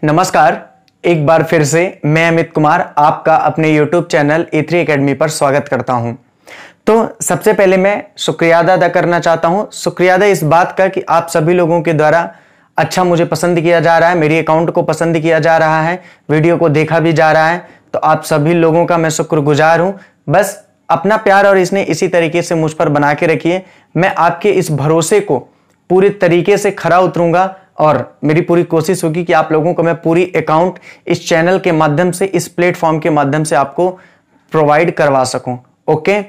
नमस्कार, एक बार फिर से मैं अमित कुमार आपका अपने YouTube चैनल E3 एकेडमी पर स्वागत करता हूं। तो सबसे पहले मैं शुक्रिया अदा करना चाहता हूं। शुक्रिया अदा इस बात का कि आप सभी लोगों के द्वारा अच्छा मुझे पसंद किया जा रहा है, मेरी अकाउंट को पसंद किया जा रहा है, वीडियो को देखा भी जा रहा है। तो आप सभी लोगों का मैं शुक्रगुजार हूं। बस अपना प्यार और इसने इसी तरीके से मुझ पर बना के रखिए। मैं आपके इस भरोसे को पूरे तरीके से खरा उतरूंगा और मेरी पूरी कोशिश होगी कि आप लोगों को मैं पूरी अकाउंट इस चैनल के माध्यम से, इस प्लेटफॉर्म के माध्यम से आपको प्रोवाइड करवा सकूं। ओके,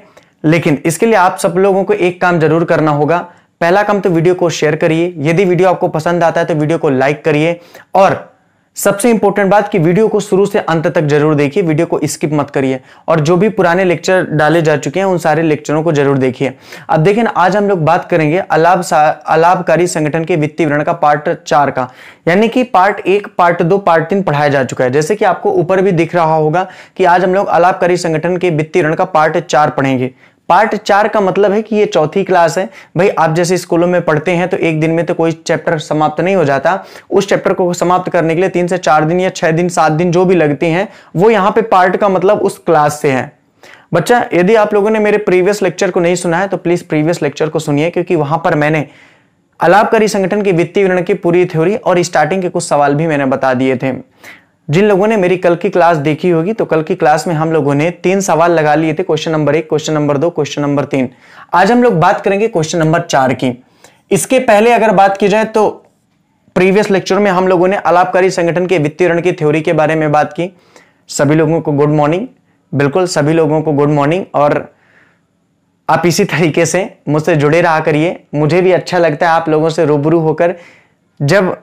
लेकिन इसके लिए आप सब लोगों को एक काम जरूर करना होगा। पहला काम तो वीडियो को शेयर करिए, यदि वीडियो आपको पसंद आता है तो वीडियो को लाइक करिए और सबसे इंपॉर्टेंट बात कि वीडियो को शुरू से अंत तक जरूर देखिए, वीडियो को स्किप मत करिए और जो भी पुराने लेक्चर डाले जा चुके हैं उन सारे लेक्चरों को जरूर देखिए। अब देखिए ना, आज हम लोग बात करेंगे अलाभकारी संगठन के वित्तीय विवरण का पार्ट 4 का, यानी कि पार्ट 1, पार्ट 2, पार्ट 3 पढ़ाया जा चुका है। जैसे कि आपको ऊपर भी दिख रहा होगा कि आज हम लोग अलाभकारी संगठन के वित्तीय विवरण का पार्ट 4 पढ़ेंगे। पार्ट 4 का मतलब है कि ये चौथी क्लास है। भाई आप जैसे स्कूलों में पढ़ते हैं तो एक दिन में तो कोई चैप्टर समाप्त नहीं हो जाता। उस चैप्टर को समाप्त करने के लिए 3 से 4 दिन या 6 दिन 7 दिन जो भी लगते हैं, वो यहाँ पे पार्ट का मतलब उस क्लास से है। बच्चा, यदि आप लोगों ने मेरे प्रीवियस लेक्चर को नहीं सुना है तो प्लीज प्रीवियस लेक्चर को सुनिए, क्योंकि वहां पर मैंने अलाभकारी संगठन के वित्तीय विवरण की पूरी थ्योरी और स्टार्टिंग के कुछ सवाल भी मैंने बता दिए थे। जिन लोगों ने मेरी कल की क्लास देखी होगी तो कल की क्लास में हम लोगों ने 3 सवाल लगा लिए थे, question number 1, question number 2, question number 3। आज हम लोग बात करेंगे क्वेश्चन नंबर 4 की। इसके पहले अगर बात की जाए तो प्रीवियस लेक्चर में हम लोगों ने अलाभकारी संगठन के वित्तीय विवरण की थ्योरी के बारे में बात की। सभी लोगों को गुड मॉर्निंग, बिल्कुल सभी लोगों को गुड मॉर्निंग। और आप इसी तरीके से मुझसे जुड़े रहा करिए, मुझे भी अच्छा लगता है आप लोगों से रूबरू होकर। जब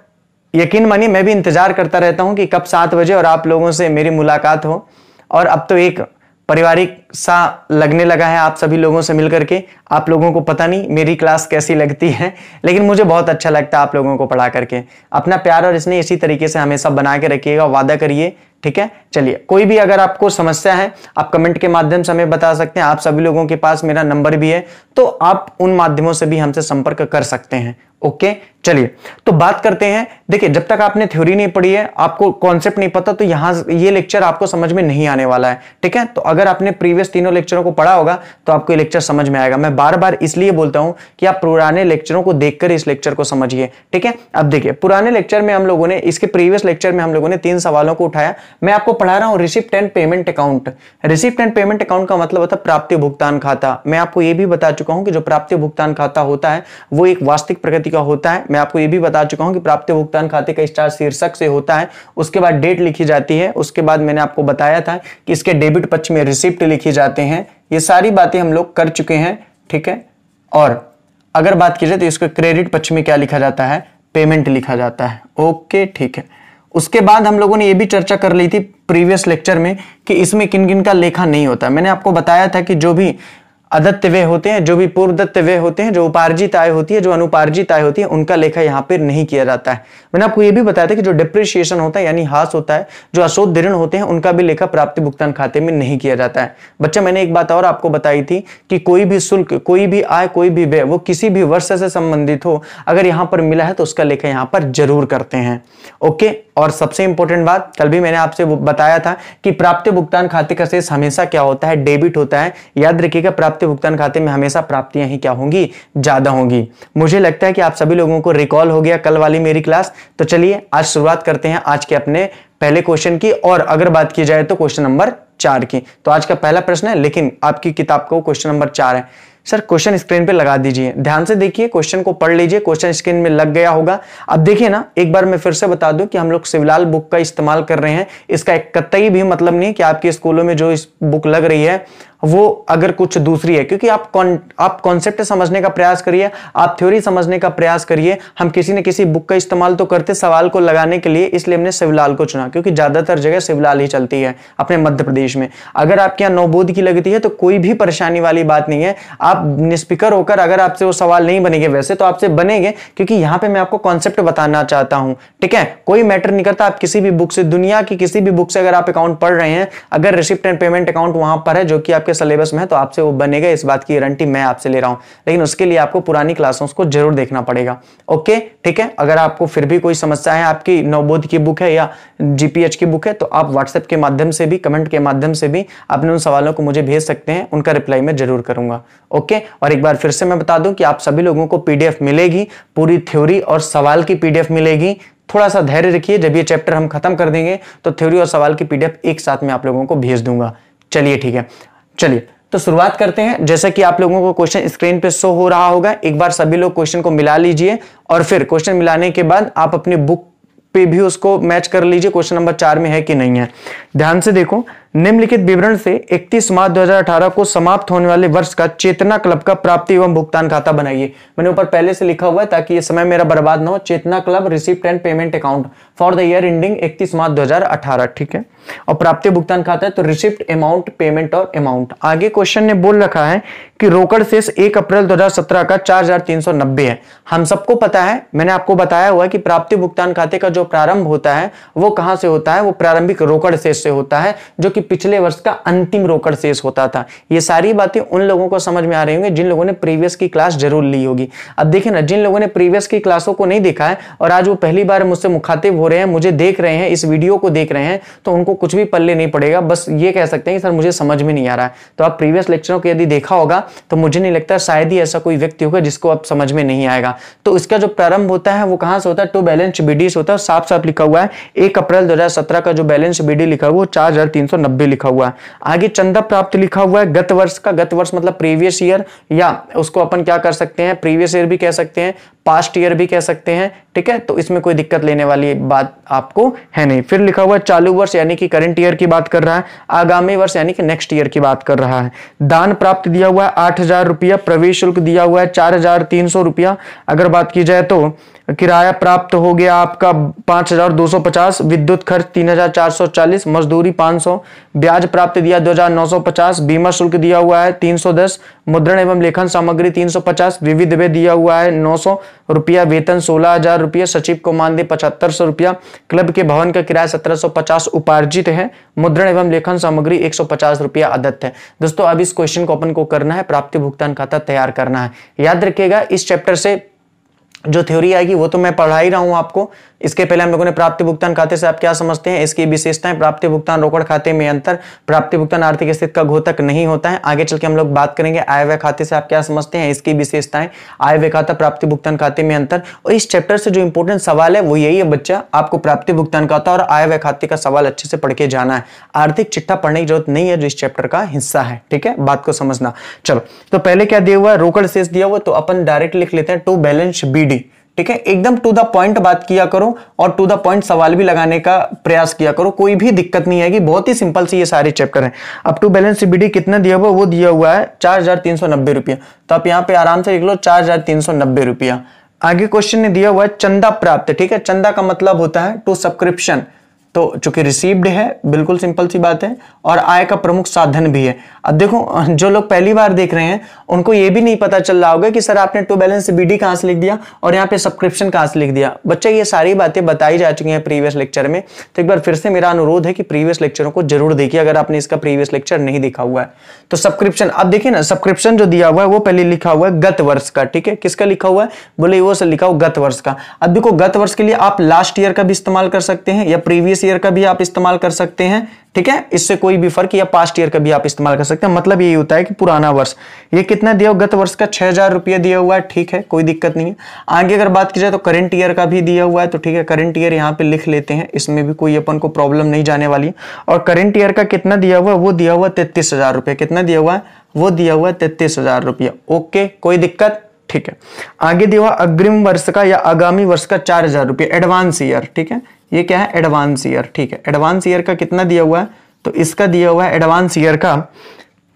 यकीन मानिए मैं भी इंतजार करता रहता हूं कि कब 7 बजे और आप लोगों से मेरी मुलाकात हो। और अब तो एक पारिवारिक सा लगने लगा है आप सभी लोगों से मिलकर के। आप लोगों को पता नहीं मेरी क्लास कैसी लगती है, लेकिन मुझे बहुत अच्छा लगता है आप लोगों को पढ़ा करके। अपना प्यार और स्नेह इसी तरीके से हमेशा बना के रखिएगा, वादा करिए, ठीक है। चलिए, कोई भी अगर आपको समस्या है आप कमेंट के माध्यम से हमें बता सकते हैं। आप सभी लोगों के पास मेरा नंबर भी है, तो आप उन माध्यमों से भी हमसे संपर्क कर सकते हैं। ओके, चलिए तो बात करते हैं। देखिए, जब तक आपने थ्योरी नहीं पढ़ी है, आपको कॉन्सेप्ट नहीं पता, तो यहां ये लेक्चर आपको समझ में नहीं आने वाला है, ठीक है। तो अगर आपने प्रीवियस तीनों लेक्चरों को पढ़ा होगा तो आपको ये लेक्चर समझ में आएगा। मैं बार बार इसलिए बोलता हूं कि आप पुराने लेक्चरों को देखकर इस लेक्चर को समझिए, ठीक है। अब देखिए, पुराने लेक्चर में हम लोगों ने, इसके प्रीवियस लेक्चर में हम लोगों ने 3 सवालों को उठाया। मैं आपको पढ़ा रहा हूं receipt and payment account. Receipt and payment account का मतलब होता है प्राप्ति भुगतान खाता। मैं आपको यह भी बता चुका हूं कि जो प्राप्ति भुगतान खाता होता है वो एक वास्तविक प्रकृति का होता है। मैं आपको यह भी बता चुका हूं कि प्राप्ति भुगतान खाते का स्टार्ट शीर्षक से होता है, उसके बाद डेट लिखी जाती है, उसके बाद मैंने आपको बताया था कि इसके डेबिट पक्ष में रिसिप्ट लिखी जाते हैं। ये सारी बातें हम लोग कर चुके हैं, ठीक है। और अगर बात की जाए तो इसके क्रेडिट पक्ष में क्या लिखा जाता है, पेमेंट लिखा जाता है। ओके, ठीक है। उसके बाद हम लोगों ने यह भी चर्चा कर ली थी प्रीवियस लेक्चर में कि इसमें किन किन का लेखा नहीं होता। मैंने आपको बताया था कि जो भी अदत्त व्यय होते हैं, जो भी पूर्वदत्त व्यय होते हैं, जो उपार्जित आय होती है, जो अनुपार्जित आय होती है, उनका लेखा यहाँ पे नहीं किया जाता है। मैंने आपको ये भी बताया था कि जो डिप्रिसिएशन होता है यानी ह्रास होता है, जो अशोध ऋण होते हैं, उनका भी लेखा प्राप्ति भुगतान खाते में नहीं किया जाता है। बच्चा, मैंने एक बात और आपको बताई थी कि कोई भी शुल्क, कोई भी आय, कोई भी व्यय, वो किसी भी वर्ष से संबंधित हो, अगर यहाँ पर मिला है तो उसका लेखा यहाँ पर जरूर करते हैं। ओके, और सबसे इंपॉर्टेंट बात, कल भी मैंने आपसे बताया था कि प्राप्ति भुगतान खाते का शेष हमेशा क्या होता है, डेबिट होता है। याद रखिएगा, प्राप्ति भुगतान खाते में हमेशा प्राप्तियां ही क्या होंगी, ज्यादा होंगी। मुझे लगता है कि आप सभी लोगों को रिकॉल हो गया कल वाली मेरी क्लास। तो चलिए आज शुरुआत करते हैं आज के अपने पहले क्वेश्चन की। और अगर बात की जाए तो क्वेश्चन नंबर 4 की। तो आज का पहला प्रश्न है, लेकिन आपकी किताब को क्वेश्चन नंबर 4 है। सर, क्वेश्चन स्क्रीन पे लगा दीजिए, ध्यान से देखिए, क्वेश्चन को पढ़ लीजिए। क्वेश्चन स्क्रीन में लग गया होगा। अब देखिए ना, एक बार मैं फिर से बता दूं कि हम लोग शिवलाल बुक का इस्तेमाल कर रहे हैं। इसका एक कतई भी मतलब नहीं कि आपके स्कूलों में जो इस बुक लग रही है वो अगर कुछ दूसरी है, क्योंकि आप कॉन्सेप्ट समझने का प्रयास करिए, आप थ्योरी समझने का प्रयास करिए। हम किसी न किसी बुक का इस्तेमाल तो करते सवाल को लगाने के लिए, इसलिए हमने शिवलाल को चुना, क्योंकि ज्यादातर जगह शिवलाल ही चलती है अपने मध्य प्रदेश में। अगर आपके यहाँ नवबोध की लगती है तो कोई भी परेशानी वाली बात नहीं है। आप आप निष्फिक्र होकर, अगर आपसे वो सवाल नहीं बनेंगे वैसे तो आपसे बनेंगे, क्योंकि यहां पे मैं आपको कॉन्सेप्ट बताना चाहता हूं। ठीक है, कोई मैटर नहीं करता, आप किसी भी बुक से, दुनिया की किसी भी बुक से अगर आप अकाउंट पढ़ रहे हैं, अगर रिसिप्ट एंड पेमेंट अकाउंट वहां पर है जो कि आपके सिलेबस में है, तो आपसे वो बनेगा, इस बात की गारंटी मैं आपसे ले रहा हूं। लेकिन उसके लिए आपको पुरानी क्लासों को जरूर देखना पड़ेगा। ओके, ठीक है। अगर आपको फिर भी कोई समस्या है, आपकी नवबोध की बुक है या जीपीएच की बुक है, तो आप व्हाट्सएप के माध्यम से भी, कमेंट के माध्यम से भी अपने उन सवालों को मुझे भेज सकते हैं, उनका रिप्लाई मैं जरूर करूंगा। ओके, और एक बार फिर से मैं बता दूं कि आप सभी लोगों को पीडीएफ मिलेगी, पूरी थ्योरी और सवाल की पीडीएफ मिलेगी। थोड़ा सा धैर्य रखिए, जब ये चैप्टर हम खत्म कर देंगे तो थ्योरी और सवाल की पीडीएफ एक साथ में आप लोगों को भेज दूंगा। चलिए ठीक है, चलिए तो शुरुआत करते हैं। जैसा कि आप लोगों को क्वेश्चन स्क्रीन पे शो हो रहा होगा, एक बार सभी लोग क्वेश्चन को मिला लीजिए और फिर क्वेश्चन मिलाने के बाद आप अपनी बुक पे भी उसको मैच कर लीजिए, क्वेश्चन नंबर 4 में है कि नहीं है। ध्यान से देखो, निम्नलिखित विवरण से 31 मार्च 2018 को समाप्त होने वाले वर्ष का चेतना क्लब का प्राप्ति एवं भुगतान खाता बनाइए। मैंने ऊपर पहले से लिखा हुआ है ताकि ये समय मेरा बर्बाद ना हो। Chetna club receipt and payment account for the year ending 31 March 2018, ठीक है। और प्राप्ति भुगतान खाता है तो रिसिप्ट, अमाउंट, पेमेंट और अमाउंट। आगे क्वेश्चन ने बोल रखा है कि रोकड़ शेष 1 अप्रैल 2017 का 4390 है। हम सबको पता है, मैंने आपको बताया हुआ है कि प्राप्ति भुगतान खाते का जो प्रारंभ होता है वो कहां से होता है, वो प्रारंभिक रोकड़ शेष से होता है, जो कि पिछले वर्ष का अंतिम रोकड़ शेष होता था। ये सारी बातें उन लोगों को समझ में आ रही होंगी जिन लोगों ने प्रीवियस की क्लास जरूर ली होगी। अब देखिए ना, जिन लोगों ने प्रीवियस की क्लासों को नहीं देखा है और आज वो पहली बार मुझसे मुखातिब हो रहे हैं, मुझे देख रहे हैं, इस वीडियो को देख रहे हैं, तो उनको कुछ भी पल्ले नहीं पड़ेगा। बस ये कह सकते हैं कि सर मुझे समझ में नहीं आ रहा है। तो आप प्रीवियस लेक्चरों को यदि देखा होगा तो मुझे नहीं लगता शायद ही ऐसा कोई व्यक्ति होगा जिसको अब समझ में नहीं आएगा। तो इसका जो प्रारंभ होता है वो कहां से होता है, टू बैलेंस बीडी से होता है। साफ साफ लिखा हुआ है 1 अप्रैल 2017 का जो बैलेंस बीडी लिखा हुआ है वो 4390 लिखा हुआ है। आगे चंदा प्राप्त लिखा हुआ है गत वर्ष का। गत वर्ष मतलब प्रीवियस ईयर, या उसको अपन क्या कर सकते हैं, प्रीवियस ईयर भी कह सकते हैं, पास्ट ईयर भी कह सकते हैं, ठीक है। तो इसमें कोई दिक्कत लेने वाली बात आपको है नहीं। फिर लिखा हुआ है चालू वर्ष यानी कि करंट ईयर की बात कर रहा है, आगामी वर्ष यानी कि नेक्स्ट ईयर की बात कर रहा है। दान प्राप्त दिया हुआ है 8000 रुपया, प्रवेश शुल्क दिया हुआ है 4300 रुपया। अगर बात की जाए तो किराया प्राप्त हो गया आपका 5250, विद्युत खर्च 3440, मजदूरी 500, ब्याज प्राप्त दिया 2950, बीमा शुल्क दिया हुआ है 310, मुद्रण एवं लेखन सामग्री 350, विविध व्यय दिया हुआ है 900 रुपया, वेतन 16000 रुपया, सचिव को मानदेय 7500 रुपया, क्लब के भवन का किराया 1750 उपार्जित है, मुद्रण एवं लेखन सामग्री 150 रुपया अदत्त है। दोस्तों अब इस क्वेश्चन को अपन को करना है, प्राप्ति भुगतान खाता तैयार करना है। याद रखिएगा इस चैप्टर से जो थ्योरी आएगी वो तो मैं पढ़ा ही रहा हूं आपको। इसके पहले हम लोगों ने प्राप्ति भुगतान खाते से आप क्या समझते हैं, इसकी विशेषताएं, प्राप्ति भुगतान रोकड़ खाते में अंतर, प्राप्ति भुगतान आर्थिक स्थिति का घोतक नहीं होता है। आगे चल के हम लोग बात करेंगे आय व्यय खाते से आप क्या समझते हैं, इसकी विशेषताएं, आय व्यय खाता, प्राप्ति भुगतान खाते में अंतर। और इस चैप्टर से जो इंपॉर्टेंट सवाल है वो यही है बच्चा, आपको प्राप्ति भुगतान खाता और आय व्यय खाते का सवाल अच्छे से पढ़ के जाना है। आर्थिक चिट्ठा पढ़ने की जरूरत नहीं है जो इस चैप्टर का हिस्सा है, ठीक है, बात को समझना। चलो तो पहले क्या दिया हुआ है, रोकड़ शेष दिया हुआ, तो अपन डायरेक्ट लिख लेते हैं टू बैलेंस बीडी, ठीक है। एकदम टू द पॉइंट बात किया करो और टू द पॉइंट सवाल भी लगाने का प्रयास किया करो, कोई भी दिक्कत नहीं आएगी। बहुत ही सिंपल सी ये सारे चैप्टर हैं। अब टू बैलेंस बीडी कितना दिया हुआ, वो दिया हुआ है 4390 रुपया, तो आप यहां पे आराम से लिख लो 4390 रुपया। आगे क्वेश्चन ने दिया हुआ है चंदा प्राप्त, ठीक है। चंदा का मतलब होता है टू सब्सक्रिप्शन, तो चूंकि रिसीव्ड है, बिल्कुल सिंपल सी बात है, और आय का प्रमुख साधन भी है। अब देखो जो लोग पहली बार देख रहे हैं उनको ये भी नहीं पता चल रहा होगा कि सर आपने टू बैलेंस बीडी कहां से लिख दिया और यहाँ पे सब्सक्रिप्शन कहां से लिख दिया। बच्चा ये सारी बातें बताई जा चुकी हैं प्रीवियस लेक्चर में, तो एक बार फिर से मेरा अनुरोध है कि प्रीवियस लेक्चरों को जरूर देखिए अगर आपने इसका प्रीवियस लेक्चर नहीं देखा हुआ है। तो सब्सक्रिप्शन, अब देखिए ना, सब्सक्रिप्शन जो दिया हुआ है वो पहले लिखा हुआ है गत वर्ष का, ठीक है। किसका लिखा हुआ है, बोले वो लिखा हुआ गत वर्ष का। अब देखो गत वर्ष के लिए आप लास्ट ईयर का भी इस्तेमाल कर सकते हैं या प्रीवियस ईयर का भी आप इस्तेमाल कर सकते हैं, ठीक है, इससे कोई भी फर्क, या पास्ट ईयर का भी आप इस्तेमाल कर सकते हैं। मतलब यही होता है कि पुराना वर्ष। ये कितना दिया हुआ, गत वर्ष का 6000 रुपया दिया हुआ है, ठीक है, कोई दिक्कत नहीं है। आगे अगर बात की जाए तो करंट ईयर का भी दिया हुआ है, तो ठीक है, करंट ईयर यहाँ पे लिख लेते हैं, इसमें भी कोई अपन को प्रॉब्लम नहीं जाने वाली है। और करंट ईयर का कितना दिया हुआ है, वो दिया हुआ 33000 रुपया। कितना दिया हुआ है, वो दिया हुआ 33000 रुपया। ओके, कोई दिक्कत, ठीक है। आगे दिया हुआ अग्रिम वर्ष का या आगामी वर्ष का 4000 रुपया, एडवांस ईयर, ठीक है। ये क्या है, एडवांस ईयर, ठीक है। एडवांस ईयर का कितना दिया हुआ है, तो इसका दिया हुआ है एडवांस ईयर का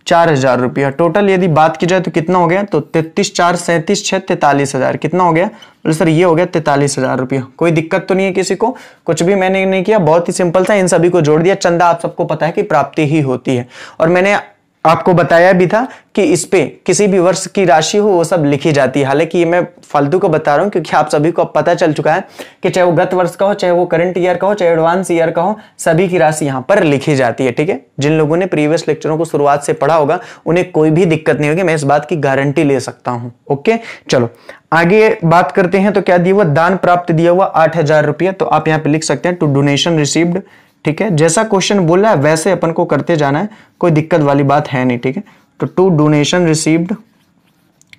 4000 रुपया। टोटल यदि बात की जाए तो कितना हो गया, तो 33 4 37 6 43,000, कितना हो गया, बोले सर ये हो गया 43,000 रुपया। कोई दिक्कत तो नहीं है किसी को, कुछ भी मैंने नहीं किया, बहुत ही सिंपल था, इन सभी को जोड़ दिया। चंदा आप सबको पता है कि प्राप्ति ही होती है। और मैंने आपको बताया भी था कि इस पे किसी भी वर्ष की राशि हो वो सब लिखी जाती है। हालांकि ये मैं फालतू को बता रहा हूं क्योंकि आप सभी को अब पता चल चुका है कि चाहे वो गत वर्ष का हो, चाहे वो करंट ईयर का हो, चाहे एडवांस ईयर का हो, सभी की राशि यहां पर लिखी जाती है। ठीक है, जिन लोगों ने प्रीवियस लेक्चरों को शुरुआत से पढ़ा होगा उन्हें कोई भी दिक्कत नहीं होगी, मैं इस बात की गारंटी ले सकता हूं। ओके, चलो आगे बात करते हैं। तो क्या दिया हुआ, दान प्राप्त दिया हुआ 8,000 रुपया। तो आप यहां पे लिख सकते हैं टू डोनेशन रिसीव्ड। ठीक है, जैसा क्वेश्चन बोल रहा है वैसे अपन को करते जाना है, कोई दिक्कत वाली बात है नहीं। ठीक है, तो टू डोनेशन रिसीव्ड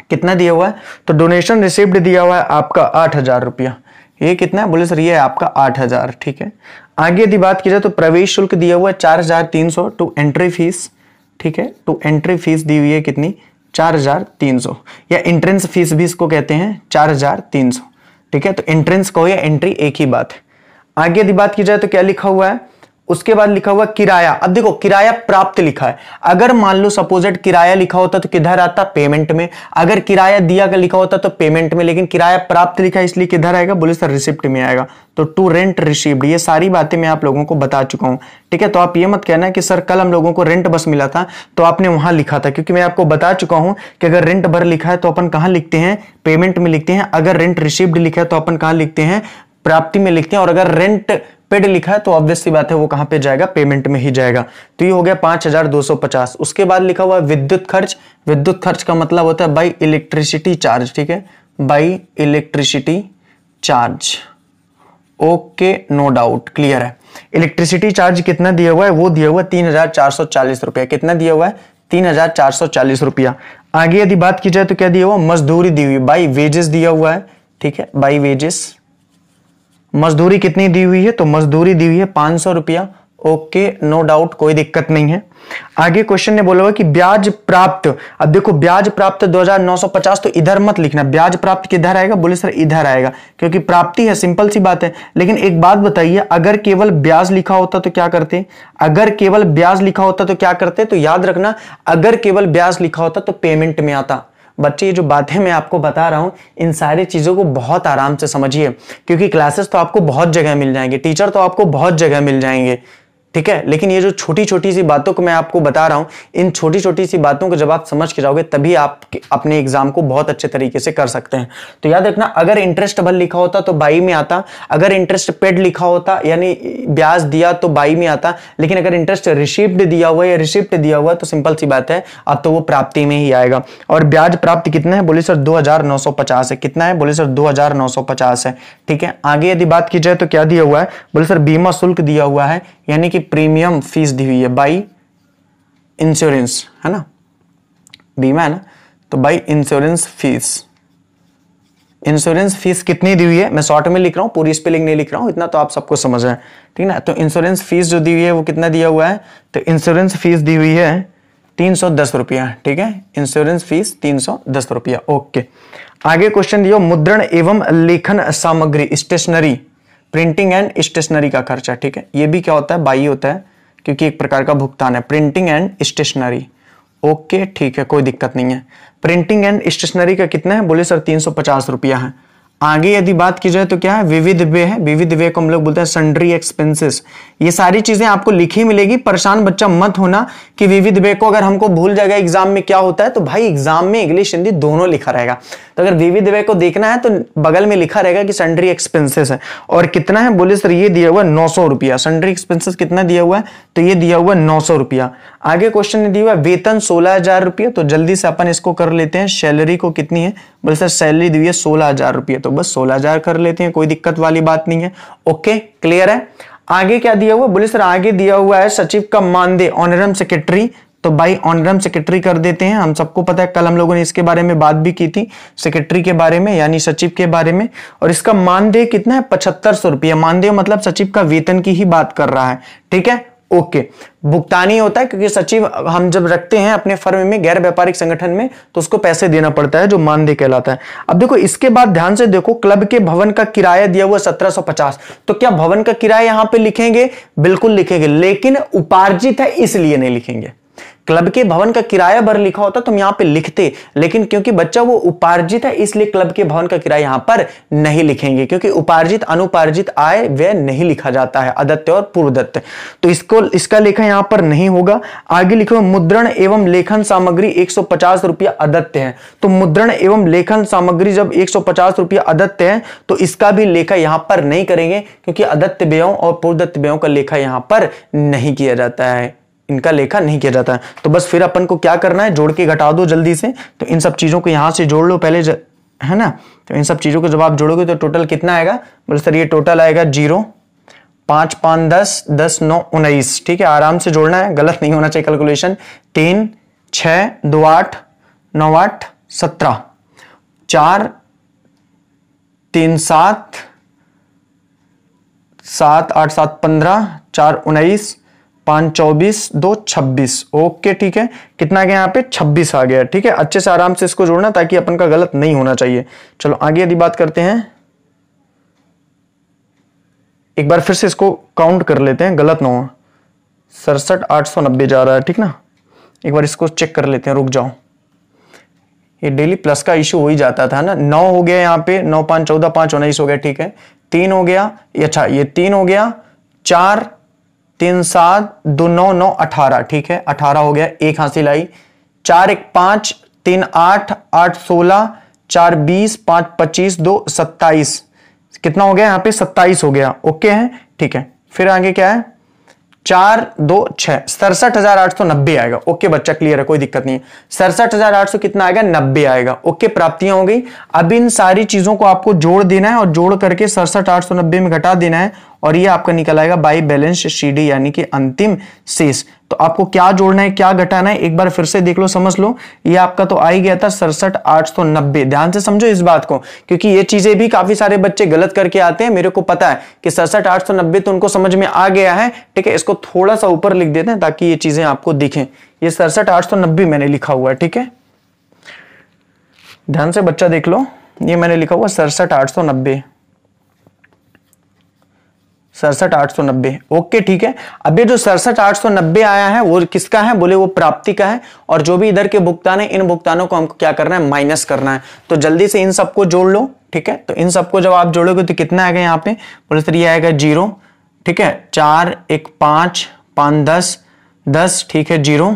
कितना दिया हुआ है, तो डोनेशन रिसीव्ड दिया हुआ है आपका 8,000 रुपया। ये कितना है, बोले सर ये है आपका 8,000। ठीक है, आगे यदि बात की जाए तो प्रवेश शुल्क दिया हुआ है 4,300 टू एंट्री फीस। ठीक है, टू एंट्री फीस दी हुई है कितनी, 4,300, या एंट्रेंस फीस भी इसको कहते हैं 4,300। ठीक है, तो एंट्रेंस को या एंट्री एक ही बात है। आगे यदि बात की जाए तो क्या लिखा हुआ है, उसके बाद लिखा हुआ किराया। अब देखो किराया प्राप्त लिखा है, अगर मान लो सपोजेड किराया लिखा होता तो किधर आता, पेमेंट में। अगर किराया दिया का लिखा होता तो पेमेंट में, लेकिन किराया प्राप्त लिखा है इसलिए किधर आएगा, बोले सर रिसिप्ट में आएगा। तो टू रेंट रिसीव्ड, ये सारी बातें मैं आप लोगों को बता चुका हूं। ठीक है, तो आप ये मत कहना कि सर कल हम लोगों को रेंट बस मिला था तो आपने वहां लिखा था, क्योंकि मैं आपको बता चुका हूं कि अगर रेंट भर लिखा है तो अपन कहां लिखते हैं, पेमेंट में लिखते हैं। अगर रेंट रिसीव्ड लिखा है तो अपन कहां लिखते हैं, प्राप्ति में लिखते हैं। और अगर रेंट पेड लिखा है तो ऑब्वियस सी बात है वो कहां पे जाएगा, पेमेंट में ही जाएगा। तो ये हो गया 5,250। उसके बाद लिखा हुआ विद्युत खर्च। विद्युत खर्च का मतलब होता है बाई इलेक्ट्रिसिटी चार्ज। ठीक है, by electricity charge. Okay, no doubt, clear है। इलेक्ट्रिसिटी चार्ज कितना दिया हुआ है, वो दिया हुआ है 3,440 रुपया। कितना दिया हुआ है, 3,440 रुपया। आगे यदि बात की जाए तो क्या दिया हुआ, मजदूरी दी हुई, बाई वेजेस दिया हुआ है। ठीक है, बाई वेजेस। मजदूरी कितनी दी हुई है, तो मजदूरी दी हुई है 500 रुपया। ओके, नो डाउट, कोई दिक्कत नहीं है। आगे क्वेश्चन ने बोला हुआ कि ब्याज प्राप्त। अब देखो ब्याज प्राप्त 2,950, तो इधर मत लिखना, ब्याज प्राप्त किधर आएगा, बोले सर इधर आएगा, क्योंकि प्राप्ति है, सिंपल सी बात है। लेकिन एक बात बताइए, अगर केवल ब्याज लिखा होता तो क्या करते, अगर केवल ब्याज लिखा होता तो क्या करते, तो याद रखना अगर केवल ब्याज लिखा होता तो पेमेंट में आता। बच्चे ये जो बातें मैं आपको बता रहा हूं इन सारी चीजों को बहुत आराम से समझिए, क्योंकि क्लासेस तो आपको बहुत जगह मिल जाएंगे, टीचर तो आपको बहुत जगह मिल जाएंगे। ठीक है, लेकिन ये जो छोटी छोटी सी बातों को मैं आपको बता रहा हूं, इन छोटी छोटी सी बातों को जब आप समझ के जाओगे तभी आप अपने एग्जाम को बहुत अच्छे तरीके से कर सकते हैं। तो याद रखना, अगर इंटरेस्ट भर लिखा होता तो बाई में आता, अगर इंटरेस्ट पेड लिखा होता यानी ब्याज दिया तो बाई में आता, लेकिन अगर इंटरेस्ट रिसिप्ट दिया हुआ या रिसिप्ट दिया हुआ तो सिंपल सी बात है अब तो वो प्राप्ति में ही आएगा। और ब्याज प्राप्त कितना है, बोले सर 2,950 है। कितना है, बोले सर 2,950 है। ठीक है, आगे यदि बात की जाए तो क्या दिया हुआ है, बोले सर बीमा शुल्क दिया हुआ है, यानी कि प्रीमियम फीस दी हुई है, बाई इंश्योरेंस, है ना, बीमा है ना, तो by insurance fees. Insurance fees कितनी दी हुई है, मैं शॉर्ट में लिख रहा हूं, पूरी स्पेलिंग नहीं लिख रहा हूं, इतना तो आप सबको समझ रहे हैं। ठीक ना, तो इंश्योरेंस फीस जो दी हुई है वो कितना दिया हुआ है, तो इंश्योरेंस फीस दी हुई है 310 रुपया। ठीक है, इंश्योरेंस फीस 310 रुपया। ओके, आगे क्वेश्चन दिया, मुद्रण एवं लेखन सामग्री, स्टेशनरी, प्रिंटिंग एंड स्टेशनरी का खर्चा। ठीक है, ये भी क्या होता है, बाई होता है, क्योंकि एक प्रकार का भुगतान है, प्रिंटिंग एंड स्टेशनरी। ओके, ठीक है, कोई दिक्कत नहीं है। प्रिंटिंग एंड स्टेशनरी का कितना है, बोले सर 350 रुपया है। आगे यदि बात की जाए तो क्या है, विविध व्यय है। विविध व्यय को हम लोग बोलते हैं सन्ड्री एक्सपेंसेस। ये सारी चीजें आपको लिखी मिलेगी, परेशान बच्चा मत होना कि विविध व्यय को अगर हमको भूल जाएगा एग्जाम में क्या होता है, तो भाई एग्जाम में इंग्लिश हिंदी दोनों लिखा रहेगा। तो अगर विविध व्यय को देखना है तो बगल में लिखा रहेगा कि सन्ड्री एक्सपेंसेस है। और कितना है, बोले सर ये दिया हुआ 900 रुपया। सन्ड्री एक्सपेंसेस कितना दिया हुआ है, तो ये दिया हुआ 900 रुपया। आगे क्वेश्चन ने दिया हुआ वेतन 16,000 रुपया, तो जल्दी से अपन इसको कर लेते हैं। सैलरी को कितनी है, बोले सर सैलरी दी हुई है 16,000 रुपया, तो बस 16,000 कर लेते हैं, कोई दिक्कत वाली बात नहीं है। ओके, क्लियर है। आगे क्या दिया हुआ, बोले सर आगे दिया हुआ है सचिव का मानदेय, ऑनरम सेक्रेटरी, तो भाई ऑनरम सेक्रेटरी कर देते हैं। हम सबको पता है, कल हम लोगों ने इसके बारे में बात भी की थी, सेक्रेटरी के बारे में यानी सचिव के बारे में। और इसका मानदेय कितना है, 7500 रुपया। मानदेय मतलब सचिव का वेतन की ही बात कर रहा है। ठीक है, ओके, भुगतानी होता है, क्योंकि सचिव हम जब रखते हैं अपने फर्म में, गैर व्यापारिक संगठन में, तो उसको पैसे देना पड़ता है, जो मानदेय कहलाता है। अब देखो इसके बाद ध्यान से देखो, क्लब के भवन का किराया दिया हुआ 1750, तो क्या भवन का किराया यहां पे लिखेंगे, बिल्कुल लिखेंगे, लेकिन उपार्जित है इसलिए नहीं लिखेंगे, क्लब के भवन का किराया भर लिखा होता तो हम यहाँ पे लिखते, लेकिन क्योंकि बच्चा वो उपार्जित है इसलिए क्लब के भवन का किराया यहाँ पर नहीं लिखेंगे, क्योंकि उपार्जित अनुपार्जित आय व्यय नहीं लिखा जाता है, अदत्त और पूर्वदत्त। तो इसका लेखा यहाँ पर नहीं होगा। आगे लिखो मुद्रण एवं लेखन सामग्री 150 रुपया अदत्त है। तो मुद्रण एवं लेखन सामग्री जब 150 रुपया अदत्त है तो इसका भी लेखा यहाँ पर नहीं करेंगे, क्योंकि अदत्त व्ययों और पूर्वदत्त व्ययों का लेखा यहाँ पर नहीं किया जाता है, इनका लेखा नहीं किया जाता है। तो बस फिर अपन को क्या करना है, जोड़ के घटा दो जल्दी से। तो इन सब चीजों को यहां से जोड़ लो पहले, है ना। तो इन सब चीजों को जब आप जोड़ोगे तो टोटल कितना आएगा, बोले सर ये टोटल आएगा 0, 5 5 10, 10 9 19। ठीक है, आराम से जोड़ना है, गलत नहीं होना चाहिए कैलकुलेशन। 3 6 2 8 9 8 17, 4 3 7 7 8 7 15, 4 19, 5 24, 2 26। ओके ठीक है, कितना आ गया यहाँ पे 26 आ गया। ठीक है, अच्छे से आराम से इसको जोड़ना ताकि अपन का गलत नहीं होना चाहिए। चलो आगे यदि बात करते हैं, एक बार फिर से इसको काउंट कर लेते हैं, गलत ना हो। 67 890 जा रहा है, ठीक ना। एक बार इसको चेक कर लेते हैं, रुक जाओ, ये डेली प्लस का इश्यू हो ही जाता था ना। 9 हो गया यहाँ पे, 9 5 14, 5 19 हो गया। ठीक है, 3 हो गया, अच्छा ये 3 हो गया, 4 3 7 2 9 9 18। ठीक है, 18 हो गया, एक हासिल आई। 4 1 5 3 8 8 16, 4 20, 5 25, 2 27। कितना हो गया यहाँ पे 27 हो गया। ओके है, ठीक है। फिर आगे क्या है, 4 2 6, 67,890 आएगा। ओके बच्चा क्लियर है, कोई दिक्कत नहीं है। 67,800 कितना आएगा, 90 आएगा। ओके, प्राप्तियां हो गई। अब इन सारी चीजों को आपको जोड़ देना है और जोड़ करके 67,890 में घटा देना है और ये आपका निकल आएगा बाई बैलेंस शीट, यानी कि अंतिम शेष। तो आपको क्या जोड़ना है क्या घटाना है एक बार फिर से देख लो, समझ लो। ये आपका तो आ ही गया था 67,890। ध्यान से समझो इस बात को, क्योंकि ये चीजें भी काफी सारे बच्चे गलत करके आते हैं। मेरे को पता है कि 67,890 तो उनको समझ में आ गया है। ठीक है, इसको थोड़ा सा ऊपर लिख देते हैं ताकि ये चीजें आपको दिखें। ये 67,890 मैंने लिखा हुआ है। ठीक है, ध्यान से बच्चा देख लो, ये मैंने लिखा हुआ 67,890, 67,890। ओके ठीक है। अब ये जो 67,890 आया है वो किसका है, बोले वो प्राप्ति का है। और जो भी इधर के भुगतान है, इन भुगतानों को हमको क्या करना है, माइनस करना है। तो जल्दी से इन सबको जोड़ लो। ठीक है, तो इन सबको जब आप जोड़ोगे तो कितना आएगा यहाँ पे, बोले सर ये आएगा 0। ठीक है, 4 1 5 5 10 10। ठीक है, 0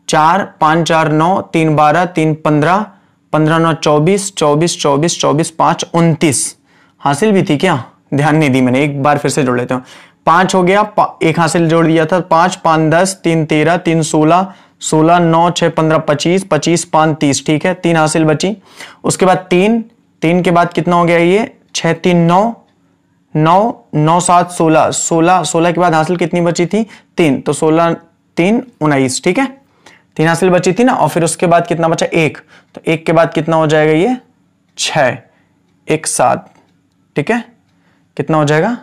4 5 4 9 3 12 3 15 15 9 24 24 24 24 5 29। हासिल भी थी क्या, ध्यान नहीं दी मैंने, एक बार फिर से जोड़ लेते हूँ। 5 हो गया, एक हासिल जोड़ दिया था, 5 5 10 3 13 3 16 16 9 6 15 25 25 5 30। ठीक है, 3 हासिल बची। उसके बाद 3 के बाद कितना हो गया, ये 6 3 9 9 9 7 16 16 16 के बाद हासिल कितनी बची थी, 3। तो 16 3 19। ठीक है, 3 हासिल बची थी ना। और फिर उसके बाद कितना बचा, 1। तो 1 के बाद कितना हो जाएगा, ये 6 1 7। ठीक है, कितना हो जाएगा,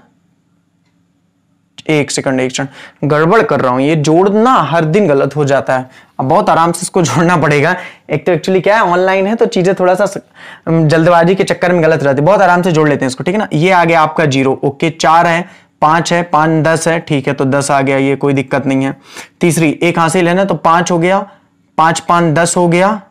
एक सेकंड गड़बड़ कर रहा हूं, ये जोड़ना हर दिन गलत हो जाता है। अब बहुत आराम से इसको जोड़ना पड़ेगा। एक तो एक्चुअली क्या है, ऑनलाइन है तो चीजें थोड़ा सा जल्दबाजी के चक्कर में गलत रहती है। बहुत आराम से जोड़ लेते हैं इसको, ठीक है ना। ये आ गया आपका 0। ओके, 4 है, 5 है, 5 10 है। ठीक है, तो 10 आ गया, ये कोई दिक्कत नहीं है। तीसरी एक हासिल है ना, तो 5 हो गया, 5 5 10 हो गया।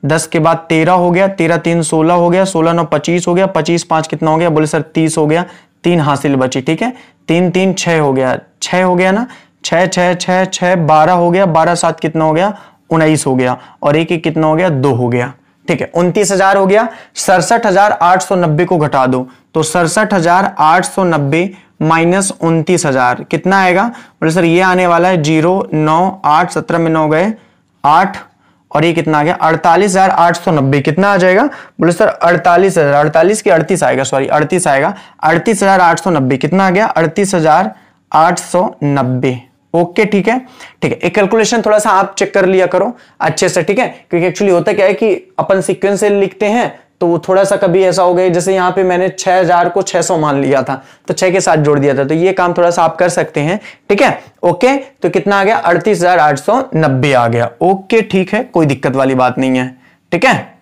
10 के बाद 13 हो गया, 13 3 16 हो गया, 16 9 25 हो गया, 25 5 कितना हो गया, बोले सर 30 हो गया। 3 हासिल बची। ठीक है, 3 3 6 हो गया, 6 हो गया ना, 6 6 6 6 12 हो गया, 12 7 कितना हो गया, 19 हो गया। और एक एक कितना हो गया, 2 हो गया। ठीक है, 29,000 हो गया। 67,890 को घटा दो, तो 67,890 माइनस 29,000 कितना आएगा, बोले सर ये आने वाला है 0 9 8 17 में 9 गए 8, और ये कितना आ गया 48,890। कितना आ जाएगा, बोले सर 48,000, 48 की 38 आएगा, सॉरी 38 आएगा। 38,890 कितना आ गया, 38,890। ओके ठीक है, ठीक है। एक कैलकुलेशन थोड़ा सा आप चेक कर लिया करो अच्छे से, ठीक है। क्योंकि एक्चुअली होता क्या है कि अपन सीक्वेंस से लिखते हैं तो वो थोड़ा सा कभी ऐसा हो गया, जैसे यहाँ पे मैंने 6,000 को 600 मान लिया था तो 6 के साथ जोड़ दिया था, तो ये काम थोड़ा सा आप कर सकते हैं, ठीक है। ओके, तो कितना आ गया, 38,890 आ गया। ओके ठीक है, कोई दिक्कत वाली बात नहीं है, ठीक है।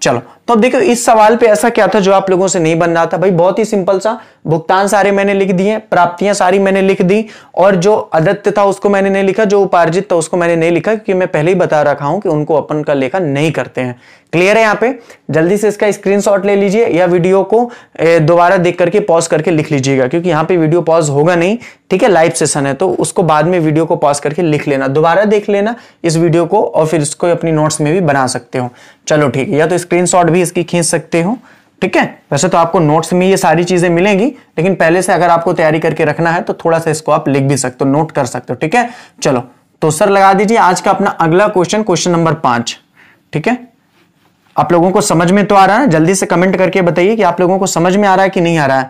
चलो तो देखो इस सवाल पे ऐसा क्या था जो आप लोगों से नहीं बन रहा था भाई, बहुत ही सिंपल सा, भुगतान सारे मैंने लिख दिए, प्राप्तियां सारी मैंने लिख दी, और जो अदत्त था उसको मैंने नहीं लिखा, जो उपार्जित था उसको मैंने नहीं लिखा, क्योंकि मैं पहले ही बता रखा हूं कि उनको अपन का लेखा नहीं करते हैं। क्लियर है? यहाँ पे जल्दी से इसका स्क्रीनशॉट ले लीजिए या वीडियो को दोबारा देख करके पॉज करके लिख लीजिएगा, क्योंकि यहाँ पे वीडियो पॉज होगा नहीं, ठीक है, लाइव सेशन है, तो उसको बाद में वीडियो को पॉज करके लिख लेना, दोबारा देख लेना इस वीडियो को, और फिर इसको अपनी नोट्स में भी बना सकते हो। चलो ठीक है, या तो स्क्रीनशॉट भी इसकी खींच सकते हो, ठीक है। वैसे तो आपको नोट्स में ये सारी चीजें मिलेंगी, लेकिन पहले से अगर आपको तैयारी करके रखना है तो थोड़ा सा इसको आप लिख भी सकते हो, नोट कर सकते हो, ठीक है। चलो तो सर लगा दीजिए आज का अपना अगला क्वेश्चन, क्वेश्चन नंबर 5, ठीक है। आप लोगों को समझ में तो आ रहा है? जल्दी से कमेंट करके बताइए कि आप लोगों को समझ में आ रहा है कि नहीं आ रहा है,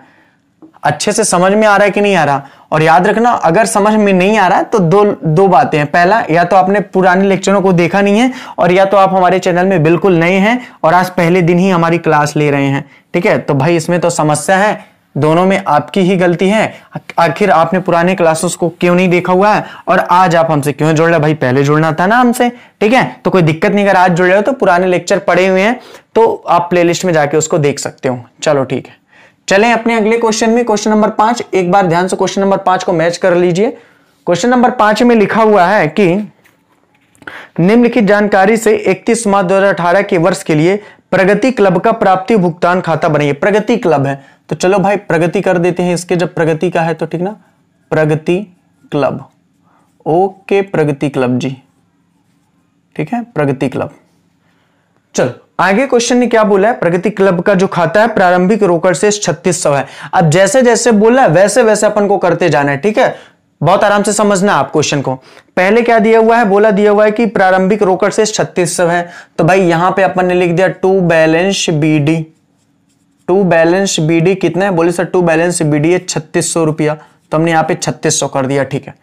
अच्छे से समझ में आ रहा है कि नहीं आ रहा। और याद रखना, अगर समझ में नहीं आ रहा है तो दो बातें हैं। पहला, या तो आपने पुराने लेक्चरों को देखा नहीं है, और या तो आप हमारे चैनल में बिल्कुल नए हैं और आज पहले दिन ही हमारी क्लास ले रहे हैं, ठीक है। तो भाई इसमें तो समस्या है, दोनों में आपकी ही गलती है। आखिर आपने पुराने क्लासेस को क्यों नहीं देखा हुआ है और आज आप हमसे क्यों जुड़ रहे? भाई पहले जुड़ना था ना हमसे, ठीक है। तो कोई दिक्कत नहीं, अगर आज जुड़ रहे हो तो पुराने लेक्चर पड़े हुए हैं तो आप प्लेलिस्ट में जाके उसको देख सकते हो। चलो ठीक है, चलें अपने अगले क्वेश्चन में, क्वेश्चन नंबर 5। एक बार ध्यान से क्वेश्चन नंबर 5 को मैच कर लीजिए। क्वेश्चन नंबर 5 में लिखा हुआ है कि निम्नलिखित जानकारी से 31 मार्च 2018 के वर्ष के लिए प्रगति क्लब का प्राप्ति भुगतान खाता बनाइए। प्रगति क्लब है तो चलो भाई प्रगति कर देते हैं इसके, जब प्रगति का है तो, ठीक ना, प्रगति क्लब, ओके प्रगति क्लब जी, ठीक है, प्रगति क्लब। चलो आगे क्वेश्चन ने क्या बोला है, प्रगति क्लब का जो खाता है प्रारंभिक रोकड़ शेष 3600 है। अब जैसे जैसे बोला है वैसे वैसे अपन को करते जाना है, ठीक है। बहुत आराम से समझना आप क्वेश्चन को। पहले क्या दिया हुआ है, बोला दिया हुआ है कि प्रारंभिक रोकड़ शेष 3600 है, तो भाई यहां पे अपन ने लिख दिया to balance BD. To balance BD कितना है, बोले सर टू बैलेंस बीडी है 3600 रुपया, तो हमने यहां पे 3600 कर दिया, ठीक है।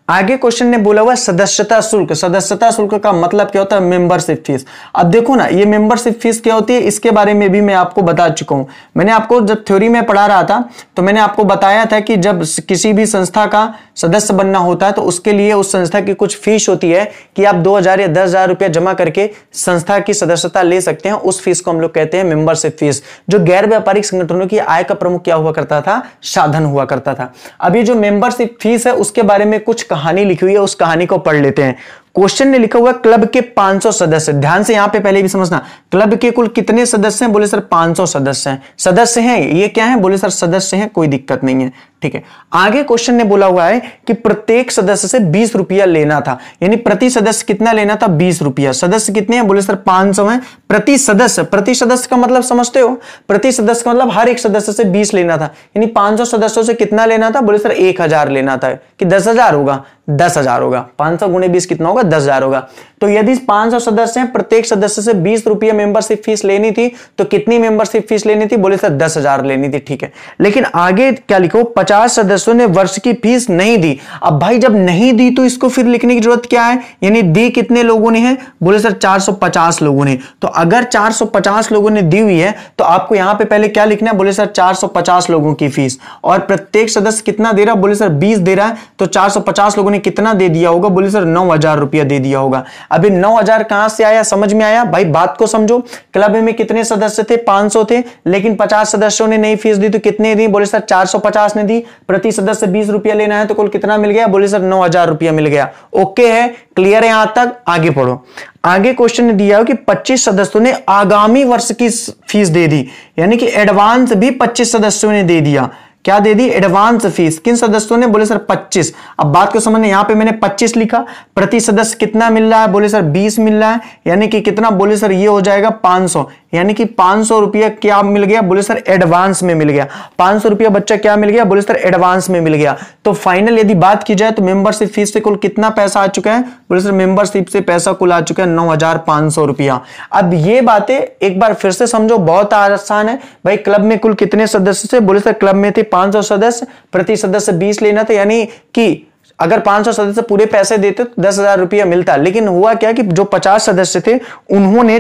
आगे क्वेश्चन ने बोला हुआ सदस्यता शुल्क। सदस्यता शुल्क का मतलब क्या होता है, मेंबरशिप फीस। अब देखो ना, ये मेंबरशिप फीस क्या होती है, इसके बारे में भी मैं आपको बता चुका हूं। मैंने आपको जब थ्योरी में पढ़ा रहा था तो मैंने आपको बताया था कि जब किसी भी संस्था का सदस्य बनना होता है तो उसके लिए उस संस्था की कुछ फीस होती है कि आप 2000 या 10,000 रुपया जमा करके संस्था की सदस्यता ले सकते हैं। उस फीस को हम लोग कहते हैं मेंबरशिप फीस, जो गैर व्यापारिक संगठनों की आय का प्रमुख क्या हुआ करता था, साधन हुआ करता था। अब ये जो मेंबरशिप फीस है उसके बारे में कुछ कहानी लिखी हुई है, उस कहानी को पढ़ लेते हैं। क्वेश्चन ने लिखा हुआ क्लब के 500 सदस्य। ध्यान से यहां पे पहले भी समझना, क्लब के कुल कितने सदस्य हैं, बोले सर 500 सदस्य हैं। सदस्य हैं ये क्या है, बोले सर सदस्य हैं, कोई दिक्कत नहीं है, ठीक है। आगे क्वेश्चन ने बोला हुआ है कि प्रत्येक सदस्य से 20 रुपया लेना था, यानी प्रति सदस्य कितना लेना था, 20 रुपया। सदस्य कितने हैं, बोले सर 500 हैं। प्रति सदस्य का मतलब समझते हो, प्रति सदस्य का मतलब हर एक सदस्य से 20 लेना था, यानी 500 सदस्यों से कितना लेना था, बोले सर 1000 लेना था, कि 10,000 होगा, 10,000 होगा, 500 गुणे 20 कितना होगा, 10,000 होगा। तो यदि 500 सदस्य हैं, प्रत्येक सदस्य से 20 रुपये मेंबरशिप फीस लेनी थी, तो कितनी मेंबरशिप फीस लेनी थी, बोले सर 10,000 लेनी थी, ठीक है। लेकिन आगे क्या लिखो, 50 सदस्यों ने वर्ष की फीस नहीं दी। अब भाई जब नहीं दी तो इसको फिर लिखने की जरूरत क्या है, यानी दी कितने लोगों ने है, बोले सर 450 लोगों ने। तो अगर 450 लोगों ने दी हुई है तो आपको यहां पे पहले क्या लिखना है, बोले सर 450 लोगों की फीस, और प्रत्येक सदस्य कितना दे रहा है, बोले सर 20 दे रहा है, तो 450 लोगों ने कितना दे दिया होगा, बोले सर 9,000 रुपया दे दिया होगा। अभी 9,000 कहां से आया, समझ में आया भाई, बात को समझो। क्लब में कितने सदस्य थे, 500 थे, लेकिन 50 सदस्यों ने नई फीस दी, तो कितने दी, बोले सर 450 ने दी। प्रति सदस्य 20 रुपया लेना है तो कुल कितना मिल गया, बोले सर 9,000 रुपया मिल गया। ओके है, क्लियर है यहां तक, आगे पढ़ो। आगे क्वेश्चन ने दिया कि 25 सदस्यों ने आगामी वर्ष की फीस दे दी, यानी कि एडवांस भी 25 सदस्यों ने दे दिया। क्या दे दी, एडवांस फीस। किन सदस्यों ने, बोले सर 25। अब बात को समझने, यहां पे मैंने 25 लिखा, प्रति सदस्य कितना मिल रहा है, बोले सर 20 मिल रहा है, यानी कि कितना, बोले सर ये हो जाएगा 500, यानी कि 500 रुपया क्या मिल गया, बोले सर एडवांस में मिल गया। 500 रुपया बच्चा क्या मिल गया, बोले सर एडवांस में मिल गया। तो फाइनल यदि बात की जाए तो मेंबरशिप फीस से कुल कितना पैसा आ चुका है, बोले सर मेंबरशिप से पैसा कुल आ चुका है 9,500 रुपया। अब ये बातें एक बार फिर से समझो, बहुत आसान है भाई। क्लब में कुल कितने सदस्य थे, बोले सर क्लब में थे 500 सदस्य, प्रति सदस्य 20 लेना था, यानी कि अगर 500 सदस्य पूरे पैसे देते तो 10,000 रुपया मिलता। लेकिन हुआ क्या कि जो 50 सदस्य थे उन्होंने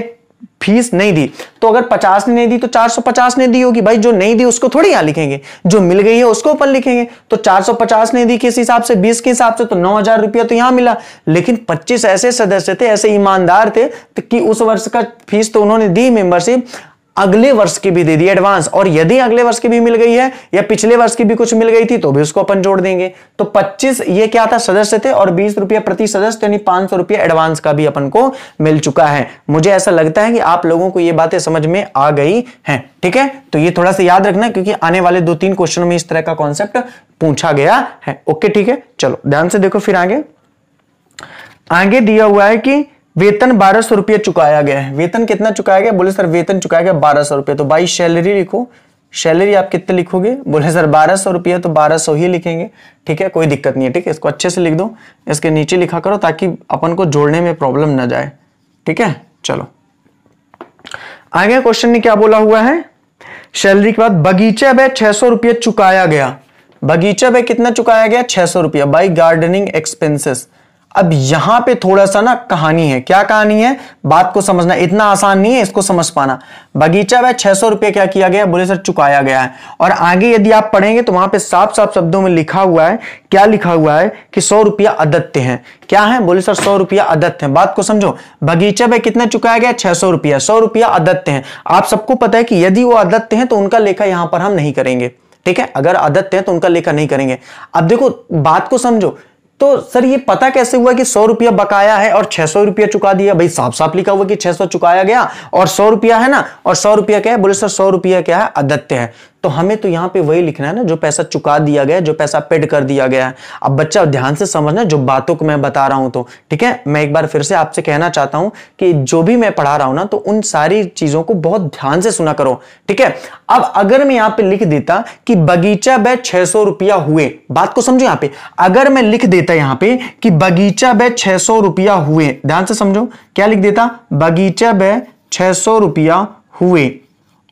फीस नहीं दी, तो अगर 50 ने नहीं दी तो 450 ने दी होगी। भाई जो नहीं दी उसको थोड़ी यहां लिखेंगे, जो मिल गई है उसको ऊपर लिखेंगे। तो 450 ने दी किस हिसाब से, 20 के हिसाब से, तो 9,000 रुपया तो यहां मिला। लेकिन 25 ऐसे सदस्य थे, ऐसे ईमानदार थे कि उस वर्ष का फीस तो उन्होंने दी मेंबरशिप, अगले वर्ष की भी दे दी एडवांस, और यदि अगले वर्ष की भी मिल गई है या पिछले वर्ष की भी कुछ मिल गई थी तो भी उसको अपन जोड़ देंगे। तो 25 ये क्या था, सदस्य थे, और 20 रुपया प्रति सदस्य यानी 500 रुपया एडवांस का भी अपन को मिल चुका है। मुझे ऐसा लगता है कि आप लोगों को ये बातें समझ में आ गई हैं। ठीक है, तो ये थोड़ा सा याद रखना क्योंकि आने वाले 2-3 क्वेश्चनों में इस तरह का कॉन्सेप्ट पूछा गया है। ओके ठीक है, चलो ध्यान से देखो। फिर आगे दिया हुआ है कि वेतन 1200 रुपये चुकाया गया है। वेतन कितना चुकाया गया? बोले सर वेतन चुकाया गया 1200 रुपये। तो भाई सैलरी लिखो, सैलरी आप कितने लिखोगे? बोले सर 1200 रुपये, तो 1200 ही लिखेंगे। ठीक है, कोई दिक्कत नहीं है। ठीक है, इसको अच्छे से लिख दो, इसके नीचे लिखा करो ताकि अपन को जोड़ने में प्रॉब्लम ना जाए। ठीक है, चलो आगे क्वेश्चन में क्या बोला हुआ है? सैलरी के बाद बगीचा व्यय 600 रुपये चुकाया गया। बगीचा व्यय कितना चुकाया गया? 600 रुपया बाई गार्डनिंग एक्सपेंसेस। अब यहां पे थोड़ा सा ना कहानी है। क्या कहानी है? बात को समझना, इतना आसान नहीं है इसको समझ पाना। बगीचा व्यय 600 रुपये क्या किया गया? बोले सर चुकाया गया है। और आगे यदि आप पढ़ेंगे तो वहां पे साफ साफ शब्दों में लिखा हुआ है, क्या लिखा हुआ है कि 100 रुपया अदत्य है। क्या है? बोले सर 100 रुपया अदत्य है। बात को समझो, बगीचा व्यय कितना चुकाया गया? 600 रुपया, 100 रुपया अदत्य है। आप सबको पता है कि यदि वो अदत्य है तो उनका लेखा यहां पर हम नहीं करेंगे। ठीक है, अगर अदत्य है तो उनका लेखा नहीं करेंगे। अब देखो बात को समझो, तो सर ये पता कैसे हुआ कि 100 रुपया बकाया है और 600 रुपया चुका दिया? भाई साफ साफ लिखा हुआ कि 600 चुकाया गया और 100 रुपया है ना, और 100 रुपया क्या है? बोले सर 100 रुपया क्या है? अदत्य है। तो हमें तो यहां पे वही लिखना है ना जो पैसा चुका दिया गया, जो पैसा पेड कर दिया गया है। अब बच्चा ध्यान से समझना जो बातों को मैं बता रहा हूं। तो ठीक है, मैं एक बार फिर से आपसे कहना चाहता हूं कि जो भी मैं पढ़ा रहा हूं ना, तो उन सारी चीजों को बहुत ध्यान से सुना करो। ठीक है, अब अगर मैं यहां पे लिख देता कि बगीचा व्यय 600 रुपया हुए, बात को समझो। यहां पे अगर मैं लिख देता यहां पे कि बगीचा व्यय 600 रुपया हुए, ध्यान से समझो, क्या लिख देता? बगीचा व्यय 600 रुपया हुए,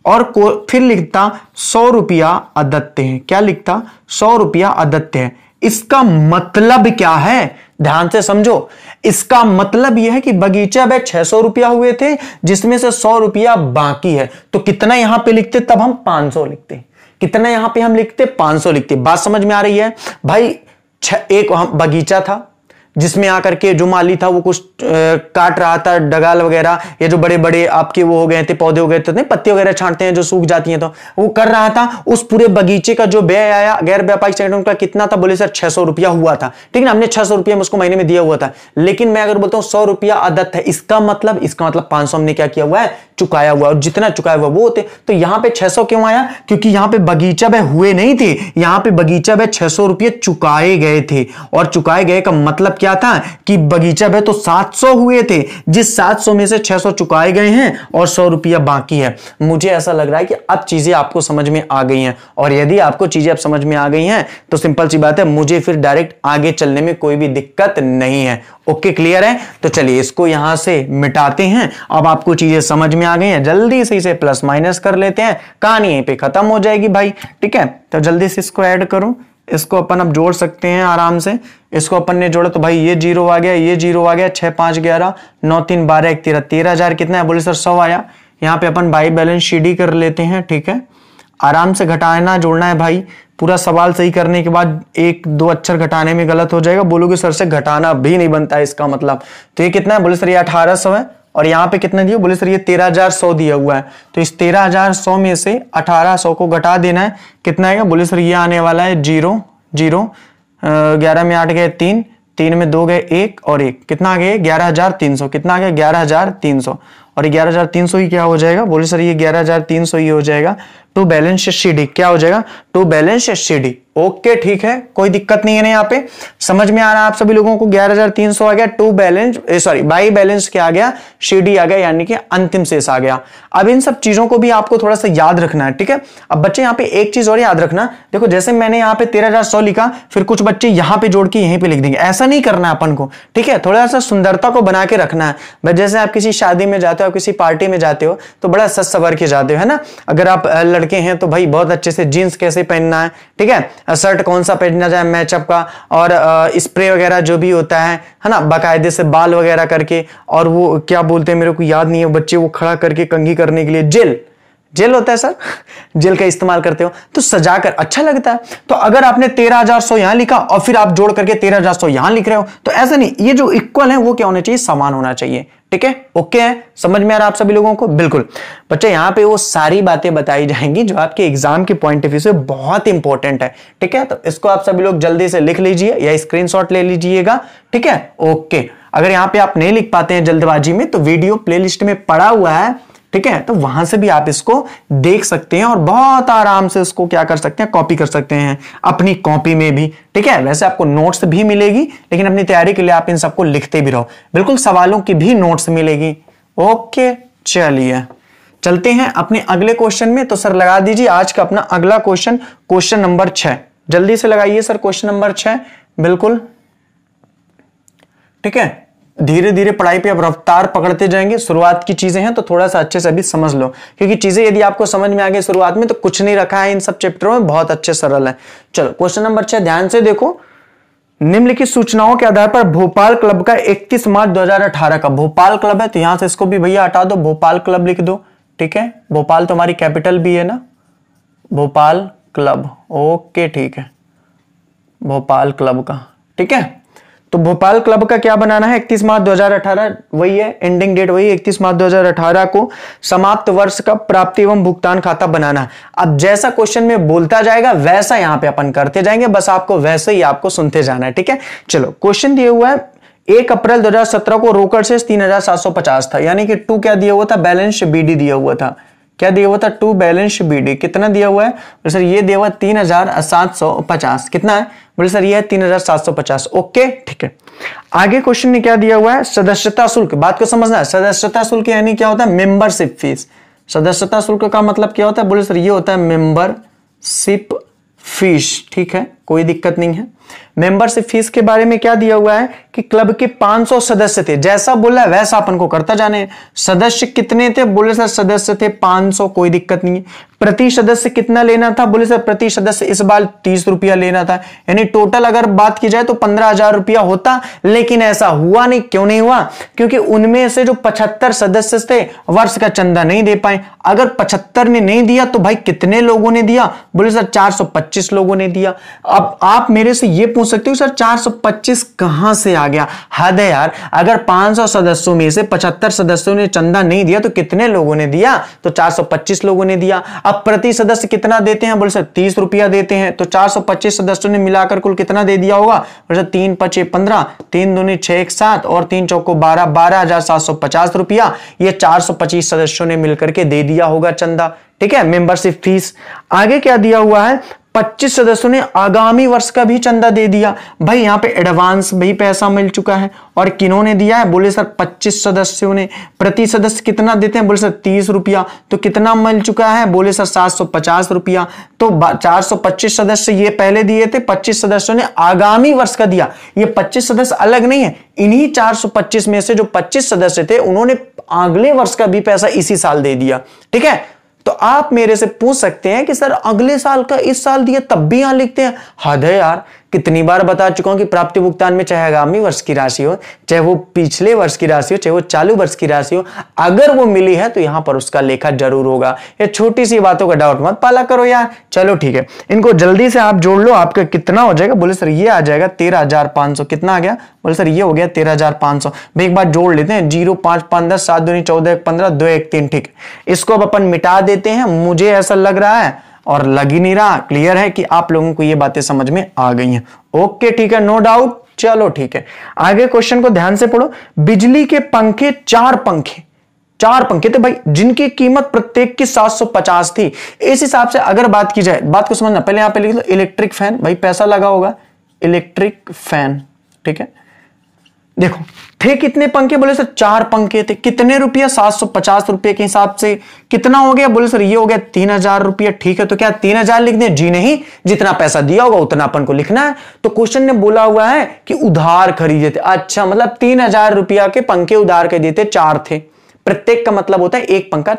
और फिर लिखता 100 रुपया अदत्य है। क्या लिखता? 100 रुपया अदत्य है। इसका मतलब क्या है? ध्यान से समझो, इसका मतलब यह है कि बगीचा व्यय 600 रुपया हुए थे जिसमें से 100 रुपया बाकी है। तो कितना यहां पे लिखते? तब हम 500 लिखते। कितना यहां पे हम लिखते? 500 लिखते। बात समझ में आ रही है भाई? एक बगीचा था जिसमें आकर के जो माली था वो कुछ काट रहा था, डगाल वगैरह, या जो बड़े बड़े आपके वो हो गए थे, पौधे हो गए थे, पत्ते वगैरह छांटते हैं जो सूख जाती हैं, तो वो कर रहा था। उस पूरे बगीचे का जो व्यय आया गैर व्यापारिक संगठन का कितना था? बोले सर 600 रुपया हुआ था। ठीक है, हमने 600 रुपया उसको महीने में दिया हुआ था। लेकिन मैं अगर बोलता हूं 100 रुपया अदत्त है, इसका मतलब 500 हमने क्या किया हुआ है? चुकाया हुआ। और जितना चुकाया हुआ वो होते। तो यहां पे 600 क्यों आया? क्योंकि यहां पे बगीचा व्यय हुए नहीं थे, यहां पे बगीचा व्यय 600 रुपये चुकाए गए थे। और चुकाए गए का मतलब क्या था कि बगीचा व्यय तो 700 हुए थे, जिस 700 में से 600 चुकाए गए हैं और 100 रुपया बाकी है। मुझे ऐसा लग रहा है कि अब चीजें आपको समझ में आ गई हैं, और यदि आपको चीजें अब समझ में आ गई हैं तो सिंपल सी बात है, मुझे फिर डायरेक्ट आगे चलने में कोई भी दिक्कत नहीं है। ओके, क्लियर है? तो चलिए इसको यहां से मिटाते हैं। अब आपको चीजें समझ में आ गई हैं, जल्दी से इसे प्लस माइनस कर लेते हैं, कहानी यहीं पे खत्म हो जाएगी भाई। ठीक है, तो जल्दी से इसको ऐड करो। इसको अपन अब जोड़ सकते हैं आराम से। इसको अपन ने जोड़ा तो भाई ये 0 आ गया, ये 0 आ गया, 6 5 11 9 3 12 1 13, 13,000 कितना है? बोले सर 100 आया। यहाँ पे अपन बाई बैलेंस शीट कर लेते हैं। ठीक है, आराम से घटाना जोड़ना है भाई। पूरा सवाल सही करने के बाद 1-2 अक्षर घटाने में गलत हो जाएगा, बोलोगे सर से घटाना भी नहीं बनता है इसका मतलब। तो ये कितना है? बोले सर ये 1800 है। और यहाँ पे कितना दिया? बोले सर ये 13,100 दिया हुआ है। तो इस 13,100 में से 1800 को घटा देना है। कितना आएगा? बोले सर ये आने वाला है 0 0, 11 में 8 गए 3, 3 में 2 गए 1 और 1, कितना आ गया? 11,300। कितना आ गया? 11,300। और 11,300 ही क्या हो जाएगा? बोले सर ये 11,300 ही हो जाएगा टू बैलेंस शीट। क्या हो जाएगा? To balance sheet. ओके ठीक है, कोई दिक्कत नहीं है ना। यहाँ पे समझ में आ रहा है आप सभी लोगों को? 11,300 आ गया to balance, sorry by balance क्या आ गया? शीडी आ गया, यानी कि अंतिम शेष आ गया। अब इन सब चीजों को भी आपको थोड़ा सा याद रखना है। ठीक है, अब बच्चे यहाँ पे एक चीज और याद रखना, देखो जैसे मैंने यहाँ पे 13,100 लिखा, फिर कुछ बच्चे यहाँ पे जोड़ के यहीं पे लिख देंगे, ऐसा नहीं करना है अपन को। ठीक है, थोड़ा सा सुंदरता को बना के रखना है। बस जैसे आप किसी शादी में जाते हो, किसी पार्टी में जाते हो, तो बड़ा सज सवर के जाते हो, है ना। अगर आप लड़के हैं तो भाई बहुत अच्छे से जीन्स कैसे पहनना है, ठीक है, शर्ट कौन सा पहनना जाए मैचअप का, और स्प्रे वगैरह जो भी होता है ना, बाकायदे से बाल वगैरह करके, और वो क्या बोलते हैं मेरे को याद नहीं है बच्चे, वो खड़ा करके कंघी करने के लिए जेल जेल होता है सर, जेल का इस्तेमाल करते हो तो सजाकर अच्छा लगता है। तो अगर आपने 13,100 यहां लिखा और फिर आप जोड़ करके 13,100 यहां लिख रहे हो तो ऐसा नहीं, ये जो इक्वल है वो क्या होना चाहिए, समान होना चाहिए। ठीक है, ओके है, समझ में आ रहा है आप सभी लोगों को? बिल्कुल बच्चे, यहां पे वो सारी बातें बताई जाएंगी जो आपके एग्जाम के पॉइंट ऑफ व्यू से बहुत इंपॉर्टेंट है। ठीक है, तो इसको आप सभी लोग जल्दी से लिख लीजिए या स्क्रीनशॉट ले लीजिएगा। ठीक है, ओके। अगर यहां पे आप नहीं लिख पाते हैं जल्दबाजी में तो वीडियो प्लेलिस्ट में पड़ा हुआ है, ठीक है, तो वहां से भी आप इसको देख सकते हैं और बहुत आराम से इसको क्या कर सकते हैं, कॉपी कर सकते हैं अपनी कॉपी में भी। ठीक है, वैसे आपको नोट्स भी मिलेगी लेकिन अपनी तैयारी के लिए आप इन सबको लिखते भी रहो। बिल्कुल, सवालों की भी नोट्स मिलेगी। ओके, चलिए चलते हैं अपने अगले क्वेश्चन में। तो सर लगा दीजिए आज का अपना अगला क्वेश्चन, क्वेश्चन नंबर 6। जल्दी से लगाइए सर क्वेश्चन नंबर 6। बिल्कुल, ठीक है, धीरे धीरे पढ़ाई पे अब रफ्तार पकड़ते जाएंगे। शुरुआत की चीजें हैं तो थोड़ा सा अच्छे से अभी समझ लो, क्योंकि चीजें यदि आपको समझ में आ गई शुरुआत में तो कुछ नहीं रखा है इन सब चैप्टरों में, बहुत अच्छे सरल है। चलो क्वेश्चन नंबर 6 ध्यान से देखो। निम्नलिखित सूचनाओं के आधार पर भोपाल क्लब का 31 मार्च 2018 का, भोपाल क्लब है तो यहां से इसको भी भैया हटा दो, भोपाल क्लब लिख दो। ठीक है, भोपाल तो हमारी कैपिटल भी है ना, भोपाल क्लब। ओके ठीक है, भोपाल क्लब का। ठीक है, तो भोपाल क्लब का क्या बनाना है, 31 मार्च 2018 वही है, एंडिंग डेट वही 31 मार्च 2018 को समाप्त वर्ष का प्राप्ति एवं भुगतान खाता बनाना है। अब जैसा क्वेश्चन में बोलता जाएगा वैसा यहां पे अपन करते जाएंगे, बस आपको वैसे ही आपको सुनते जाना है। ठीक है, चलो क्वेश्चन दिया हुआ है 1 अप्रैल 2017 को रोकड़ शेष 3,750 था, यानी कि 2 क्या दिया हुआ था, बैलेंस बीडी दिया हुआ था। क्या दिया हुआ था, 2 बैलेंस बीडी। कितना दिया हुआ है बोले सर, ये दिया हुआ 3,750। कितना है बोले सर, ये है 3,750। ओके ठीक है, आगे क्वेश्चन में क्या दिया हुआ है, सदस्यता शुल्क। बात को समझना है, सदस्यता शुल्क यानी क्या होता है, मेंबरशिप फीस। सदस्यता शुल्क का मतलब क्या होता है बोले सर, ये होता है मेंबरशिप फीस। ठीक है, कोई दिक्कत नहीं है। मेंबरशिप फीस के बारे में क्या दिया हुआ है कि क्लब के 500 सदस्य थे, जैसा बोला है वैसा अपन को करता जाने। सदस्य कितने थे बोले सर, सदस्य थे 500, कोई दिक्कत नहीं है। प्रति सदस्य कितना लेना था बोले सर, प्रति सदस्य इस बार 30 रुपया लेना था, यानी टोटल अगर बात की जाए तो 15,000 रुपया होता, लेकिन ऐसा हुआ नहीं। क्यों नहीं हुआ, क्योंकि उनमें से जो 75 सदस्य थे वर्ष का चंदा नहीं दे पाए। अगर 75 ने नहीं दिया तो भाई कितने लोगों ने दिया बोले सर, 425 लोगों ने दिया। अब आप मेरे से ये पूछ सकते हो सर 425 कहां से आ गया, हद है यार। अगर 500 सदस्यों में से 75 सदस्यों ने चंदा नहीं दिया तो कितने लोगों ने दिया, तो 425 लोगों ने दिया। अब प्रति सदस्य कितना देते हैं बोले सर, 30 रुपया देते हैं, तो 425 सदस्यों ने मिलाकर कुल कितना दे दिया होगा बोले सर, 3 5 15, 3 दूनी 6 7 और 3 चौको 12, 12,750 रुपया ये 425 सदस्यों ने मिलकर के दे दिया होगा चंदा। ठीक है, मेंबरशिप फीस। आगे क्या दिया हुआ है, 25 सदस्यों ने आगामी वर्ष का भी चंदा दे दिया। भाई यहां पे एडवांस भी पैसा मिल चुका है, और किन्होंने दिया है बोले सर, 25 सदस्यों ने। प्रति सदस्य कितना देते हैं बोले सर, 30 रुपया, तो कितना मिल चुका है बोले सर, 750 रुपया। तो 425 सदस्य ये पहले दिए थे, 25 सदस्यों ने आगामी वर्ष का दिया। ये 25 सदस्य अलग नहीं है, इन्हीं 425 में से जो 25 सदस्य थे उन्होंने अगले वर्ष का भी पैसा इसी साल दे दिया। ठीक है, तो आप मेरे से पूछ सकते हैं कि सर अगले साल का इस साल दिया तब भी यहां लिखते हैं, हद है यार। कितनी बार बता चुका हूं कि प्राप्ति भुगतान में चाहे आगामी वर्ष की राशि हो, चाहे वो पिछले वर्ष की राशि हो, चाहे वो चालू वर्ष की राशि हो, अगर वो मिली है तो यहां पर उसका लेखा जरूर होगा। ये छोटी सी बातों का डाउट मत पाला करो यार। चलो ठीक है, इनको जल्दी से आप जोड़ लो, आपका कितना हो जाएगा बोले सर, ये आ जाएगा 13,500। कितना आ गया बोले सर, ये हो गया 13,500। भाई एक बार जोड़ लेते हैं, 0 5 5 10 7 2 14 1 15 2 1 3। ठीक, इसको अब अपन मिटा देते हैं। मुझे ऐसा लग रहा है और लग ही नहीं रहा, क्लियर है कि आप लोगों को ये बातें समझ में आ गई हैं। ओके ठीक है, नो डाउट। चलो ठीक है, आगे क्वेश्चन को ध्यान से पढ़ो। बिजली के पंखे, 4 पंखे थे भाई, जिनकी कीमत प्रत्येक की 750 थी। इस हिसाब से अगर बात की जाए, बात को समझना, पहले यहां पे लिख लो इलेक्ट्रिक फैन, भाई पैसा लगा होगा, इलेक्ट्रिक फैन। ठीक है, देखो थे कितने पंखे बोले सर, 4 पंखे थे। कितने रुपया, 750 रुपये के हिसाब से कितना हो गया बोले सर, ये हो गया 3,000 रुपया। ठीक है, तो क्या 3,000 लिख दें? जी नहीं, जितना पैसा दिया होगा उतना अपन को लिखना है। तो क्वेश्चन ने बोला हुआ है कि उधार खरीदे थे। अच्छा, मतलब 3,000 रुपया के पंखे उधार खरीदे थे, 4 थे। प्रत्येक का मतलब होता है एक पंखा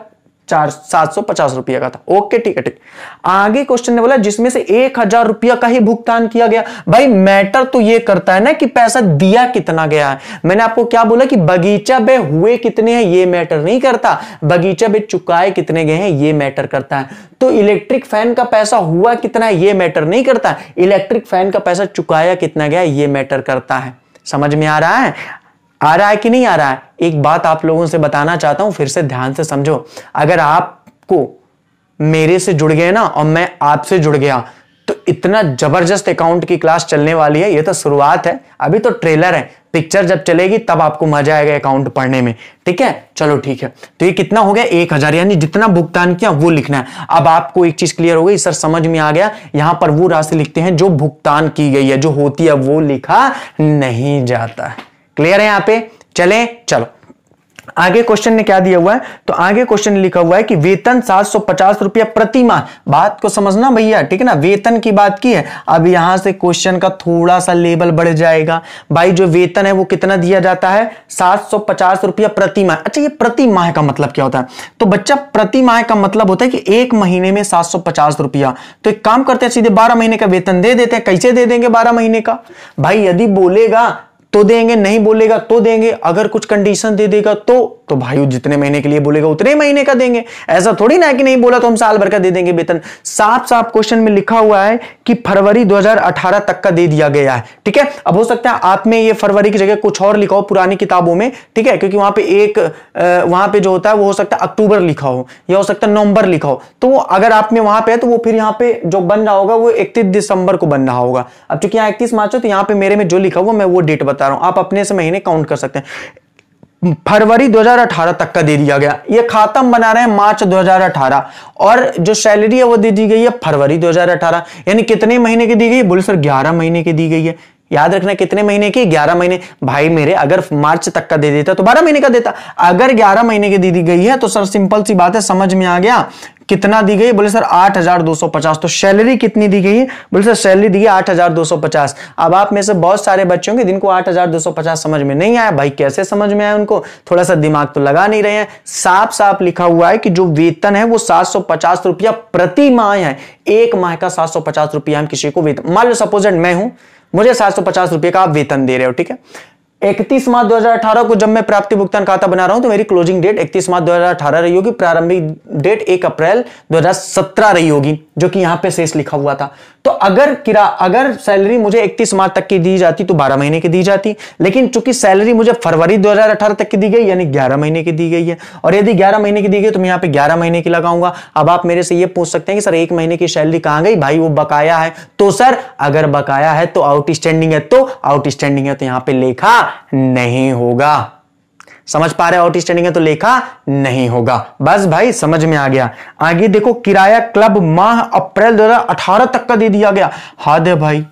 750 रुपया का था। ओके ठीक है ठीक। आगे क्वेश्चन ने बोला जिसमें से 1000 रुपया का ही भुगतान किया गया। भाई मैटर तो ये करता है ना कि पैसा दिया कितना गया है। मैंने आपको क्या बोला कि बगीचा बे हुए कितने हैं ये मैटर नहीं करता, बगीचा बे चुकाए कितने गए हैं ये मैटर करता है। तो इलेक्ट्रिक फैन का पैसा हुआ कितना है ये मैटर नहीं करता, इलेक्ट्रिक फैन का पैसा चुकाया कितना गया ये मैटर करता है। समझ में आ रहा है? आ रहा है कि नहीं आ रहा है? एक बात आप लोगों से बताना चाहता हूं, फिर से ध्यान से समझो। अगर आपको मेरे से जुड़ गए ना और मैं आपसे जुड़ गया तो इतना जबरदस्त अकाउंट की क्लास चलने वाली है। ये तो शुरुआत है, अभी तो ट्रेलर है। पिक्चर जब चलेगी तब आपको मजा आएगा अकाउंट पढ़ने में। ठीक है चलो ठीक है। तो ये कितना हो गया 1000, यानी जितना भुगतान किया वो लिखना है। अब आपको एक चीज क्लियर हो गई, सर समझ में आ गया। यहां पर वो राशि लिखते हैं जो भुगतान की गई है, जो होती है वो लिखा नहीं जाता है। क्लियर है यहां पे? चले चलो आगे क्वेश्चन ने क्या दिया हुआ है। तो आगे क्वेश्चन लिखा हुआ है कि वेतन 750 रुपया प्रति माह। बात को समझना भैया, ठीक है ना, वेतन की बात की है। अब यहां से क्वेश्चन का थोड़ा सा लेवल बढ़ जाएगा। भाई जो वेतन है वो कितना दिया जाता है 750 रुपया प्रति माह। अच्छा ये प्रति माह का मतलब क्या होता है? तो बच्चा प्रति माह का मतलब होता है कि एक महीने में 750 रुपया। तो एक काम करते हैं सीधे 12 महीने का वेतन दे देते हैं। कैसे दे देंगे 12 महीने का? भाई यदि बोलेगा तो देंगे, नहीं बोलेगा तो देंगे। अगर कुछ कंडीशन दे देगा तो भाई जितने महीने के लिए बोलेगा उतने महीने का देंगे। ऐसा थोड़ी ना है कि नहीं बोला तो हम साल भर का दे देंगे वेतन। साफ साफ क्वेश्चन में लिखा हुआ है कि फरवरी 2018 तक का दे दिया गया है। ठीक है, अब हो सकता है आप में ये फरवरी की जगह कुछ और लिखा हो पुरानी किताबों में। ठीक है, क्योंकि वहां पे जो होता है वो हो सकता है अक्टूबर लिखा हो या हो सकता है नवंबर लिखा हो। तो अगर आप में वहां पे है तो वो फिर यहाँ पे जो बन रहा होगा वो 31 दिसंबर को बन रहा होगा। अब चूंकि यहाँ 31 मार्च हो तो यहाँ पे मेरे में जो लिखा हुआ मैं वो डेट बता रहा हूं, आप अपने से महीने काउंट कर सकते हैं। फरवरी 2018 तक का दे दिया गया। ये खातम बना रहे हैं मार्च 2018 और जो सैलरी है वो दे दी गई है फरवरी 2018। यानी कितने महीने की दी गई? बोले सर 11 महीने की दी गई है। याद रखना कितने महीने की? 11 महीने। भाई मेरे अगर मार्च तक का दे देता तो 12 महीने का देता। अगर 11 महीने की दी गई है तो सर सिंपल सी बात है, समझ में आ गया। कितना दी गई? बोले सर 8250। तो सैलरी कितनी दी गई है? बोले सर सैलरी दी है 8250। अब आप में से बहुत सारे बच्चे होंगे जिनको 8250 समझ में नहीं आया। भाई कैसे समझ में आया उनको? थोड़ा सा दिमाग तो लगा नहीं रहे हैं। साफ साफ लिखा हुआ है कि जो वेतन है वो 750 रुपया प्रति माह है। एक माह का 750 रुपया हम किसी को वेतन, मान लो सपोजेड मैं हूं, मुझे 750 रुपये का आप वेतन दे रहे हो। ठीक है, 31 मार्च 2018 को जब मैं प्राप्ति भुगतान खाता बना रहा हूं तो मेरी क्लोजिंग डेट 31 मार्च 2018 रही होगी, प्रारंभिक डेट 1 अप्रैल 2017 रही होगी, जो कि यहां पे शेष लिखा हुआ था। तो अगर सैलरी मुझे 31 मार्च तक की दी जाती तो 12 महीने की दी जाती, लेकिन चूंकि सैलरी मुझे फरवरी 2018 तक की दी गई यानी 11 महीने की दी गई है। और यदि 11 महीने की दी गई तो मैं यहां पे 11 महीने की लगाऊंगा। अब आप मेरे से ये पूछ सकते हैं कि सर 1 महीने की सैलरी कहां गई? भाई वो बकाया है। तो सर अगर बकाया है तो आउटस्टैंडिंग है, तो आउटस्टैंडिंग है तो यहां पे लेखा नहीं होगा। समझ पा रहे? आउटस्टैंडिंग है तो लेखा नहीं होगा। बस भाई समझ में आ गया। आगे देखो, किराया क्लब माह अप्रैल 2018 तक का दे दिया गया। हद है भाई,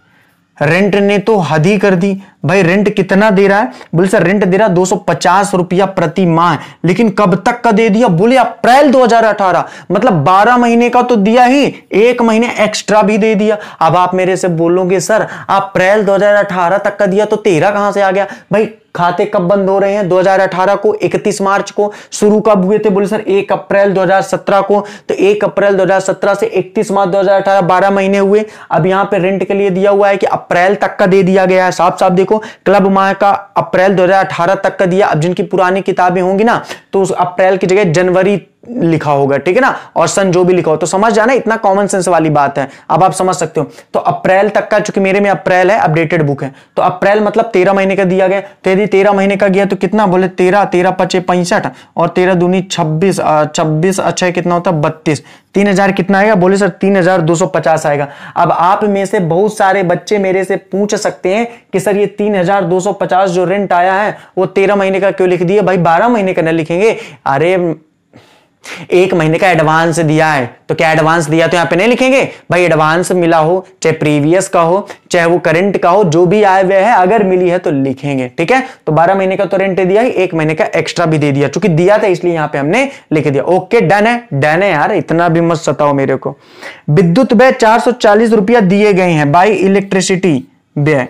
रेंट ने तो हद ही कर दी। भाई रेंट कितना दे रहा है? बोले सर रेंट दे रहा है 250 रुपया प्रति माह, लेकिन कब तक का दे दिया? बोले अप्रैल 2018। मतलब 12 महीने का तो दिया ही, 1 महीने एक्स्ट्रा भी दे दिया। अब आप मेरे से बोलोगे सर अप्रैल 2018 तक का दिया तो 13 कहां से आ गया? भाई खाते कब बंद हो रहे हैं? 2018 को, 31 मार्च को। शुरू कब हुए थे? बोले सर 1 अप्रैल 2017 को। तो 1 अप्रैल 2017 से 31 मार्च 2018 12 महीने हुए। अब यहां पे रेंट के लिए दिया हुआ है कि अप्रैल तक का दे दिया गया है। साफ साफ देखो, क्लब माह का अप्रैल 2018 तक का दिया। अब जिनकी पुरानी किताबें होंगी ना तो उस अप्रैल की जगह जनवरी लिखा होगा, ठीक है ना, और सन जो भी लिखा हो। तो समझ जाना, इतना कॉमन सेंस वाली बात है, अब आप समझ सकते हो। तो अप्रैल तक का, चूंकि मेरे में अप्रैल है, अपडेटेड बुक है, तो अप्रैल मतलब 13 महीने का दिया गया। तो यदि 13 महीने का गया तो कितना? बोले 13 5 65 और 13 दूनी 26 26 अच्छा कितना होता है 32। 3000 कितना आएगा? बोले सर 3250 आएगा। अब आप में से बहुत सारे बच्चे मेरे से पूछ सकते हैं कि सर ये 3250 जो रेंट आया है वो 13 महीने का क्यों लिख दिया? भाई 12 महीने का ना लिखेंगे? अरे 1 महीने का एडवांस दिया है तो क्या एडवांस दिया तो यहां पे नहीं लिखेंगे? भाई एडवांस मिला हो, चाहे प्रीवियस का हो चाहे वो करंट का हो, जो भी आए हुए है अगर मिली है तो लिखेंगे। ठीक है, तो 12 महीने का तो रेंट दिया ही, 1 महीने का एक्स्ट्रा भी दे दिया, चूंकि दिया था इसलिए यहां पे हमने लिख दिया। ओके डन है, डन है यार, इतना भी मत सताओ मेरे को। विद्युत व्यय 440 रुपया दिए गए हैं बाई इलेक्ट्रिसिटी व्यय।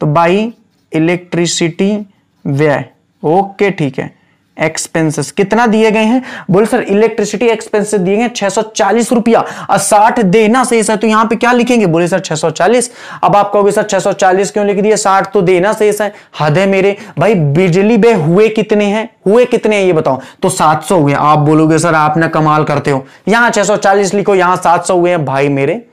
तो बाई इलेक्ट्रिसिटी व्यय, ओके ठीक है। एक्सपेंसेस कितना दिए गए हैं? बोले सर इलेक्ट्रिसिटी एक्सपेंसेस दिए गए 640 रुपया और 60 देना शेष है, तो यहां पे क्या लिखेंगे? बोले सर 640। अब आप कहोगे सर 640 क्यों लिख दिए, 60 तो देना शेष है। हद है मेरे भाई, बिजली बिल हुए कितने हैं? हुए कितने हैं ये बताओ? तो 700 हुए। आप बोलोगे सर आपने कमाल करते हो, यहां 640 लिखो, यहां 700 हुए हैं। भाई मेरे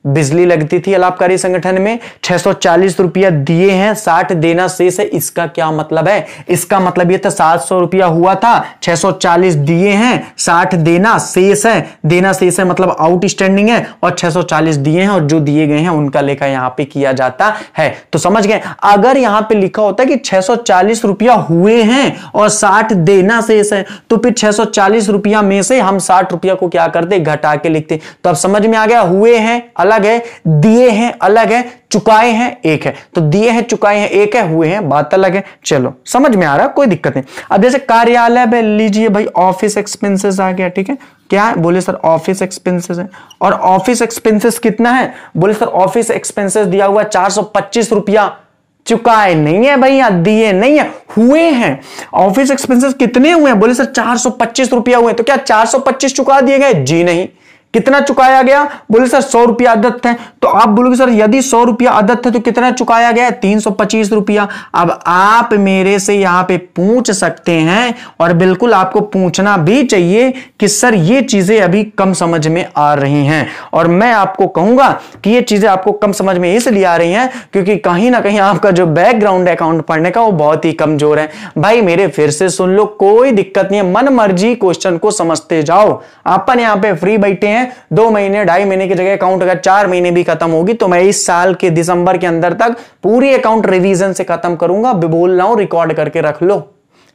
बिजली लगती थी लाभकारी संगठन में, 640 रुपया दिए हैं, 60 देना शेष है। इसका क्या मतलब है? इसका मतलब ये था 700 रुपया हुआ था, 640 दिए हैं, 60 देना शेष है। देना शेष है मतलब आउटस्टैंडिंग है, और 640 दिए हैं और जो दिए गए हैं उनका लेखा यहां पे किया जाता है। तो समझ गए? अगर यहां पे लिखा होता है कि 640 रुपया हुए हैं और 60 देना शेष है, तो फिर 640 रुपया में से हम 60 रुपया को क्या करते? घटा के लिखते। तो अब समझ में आ गया, हुए हैं अलग है, दिए हैं अलग है, चुकाए हैं एक है। तो दिए हैं चुकाए हैं एक है, हुए हैं बात अलग है। चलो समझ में आ रहा, कोई दिक्कत नहीं। अब जैसे कार्यालय में लीजिए भाई, ऑफिस एक्सपेंसेस आ गया, ठीक है। क्या है? बोले सर ऑफिस एक्सपेंसेस है। और ऑफिस एक्सपेंसेस कितना है? बोले सर ऑफिस एक्सपेंसेस दिया हुआ 425 रुपया, चुकाए नहीं है भैया, दिए नहीं है, हुए हैं। ऑफिस एक्सपेंसेस कितने हुए हैं? बोले सर 425 रुपया हुए। तो क्या 425 चुका दिए गए? जी नहीं। कितना चुकाया गया? बोले सर 100 रुपया अदत्त है। तो आप बोलोगे सर यदि 100 रुपया अदत्त है तो कितना चुकाया गया? 325 रुपया। अब आप मेरे से यहां पे पूछ सकते हैं, और बिल्कुल आपको पूछना भी चाहिए कि सर ये चीजें अभी कम समझ में आ रही हैं। और मैं आपको कहूंगा कि ये चीजें आपको कम समझ में इसलिए आ रही हैं क्योंकि कहीं ना कहीं आपका जो बैकग्राउंड अकाउंट पढ़ने का वो बहुत ही कमजोर है। भाई मेरे फिर से सुन लो, कोई दिक्कत नहीं है, मन मर्जी क्वेश्चन को समझते जाओ। अपन यहां पे फ्री बैठे हैं, 2 महीने 2.5 महीने की जगह अकाउंट अगर 4 महीने भी खत्म होगी तो मैं इस साल के दिसंबर के अंदर तक पूरी अकाउंट रिवीजन से खत्म करूंगा। बोल रहा हूं, रिकॉर्ड करके रख लो,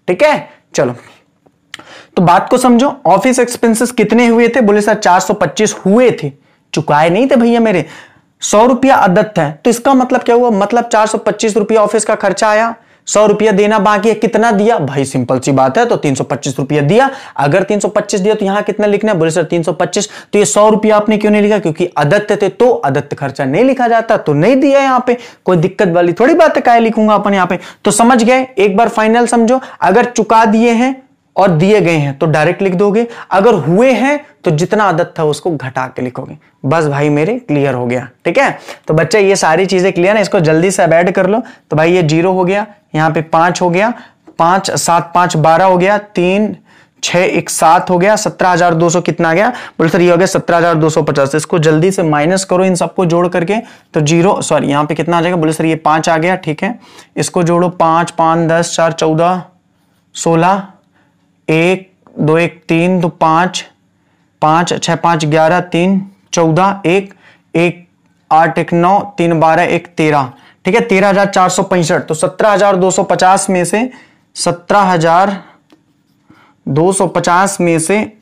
ठीक है। चलो तो बात को समझो, ऑफिस एक्सपेंसेस कितने हुए थे? बोले सर 425 हुए थे, चुकाए नहीं थे भैया मेरे। 100 रुपया अदत्त है, तो इसका मतलब क्या हुआ? मतलब 425 रुपया ऑफिस का खर्चा आया, 100 रुपया देना बाकी है। कितना दिया? भाई सिंपल सी बात है, तो 325 रुपया दिया। अगर 325 दिया तो यहां कितना लिखना है? बोले सर 325। तो ये 100 रुपया आपने क्यों नहीं लिखा? क्योंकि अदत्त थे, तो अदत्त खर्चा नहीं लिखा जाता, तो नहीं दिया। यहां पे कोई दिक्कत वाली थोड़ी बात है, क्या लिखूंगा अपन यहां पे। तो समझ गए? एक बार फाइनल समझो, अगर चुका दिए हैं और दिए गए हैं तो डायरेक्ट लिख दोगे, अगर हुए हैं तो जितना आदत था उसको घटा के लिखोगे। बस भाई मेरे क्लियर हो गया, ठीक है। तो बच्चे ये सारी चीजें क्लियर है, इसको जल्दी से ऐड कर लो। तो भाई ये 0 हो गया, यहाँ पे 5 हो गया, 5 7 5 12 हो गया, 3 6 1 7 हो गया, 17,200 कितना आ गया? बोले सर ये हो गया 17,250। इसको जल्दी से माइनस करो इन सबको जोड़ करके, तो 0 सॉरी यहाँ पे कितना आ जाएगा? बोले सर ये 5 आ गया, ठीक है। इसको जोड़ो, 5 5 10 4 14 16, 1 2 1 3 2 5 5 6 5 11 3 14 1 1 8 1 9 3 12 1 13, ठीक है। 13,465। तो 17,250 में से 17,250 में से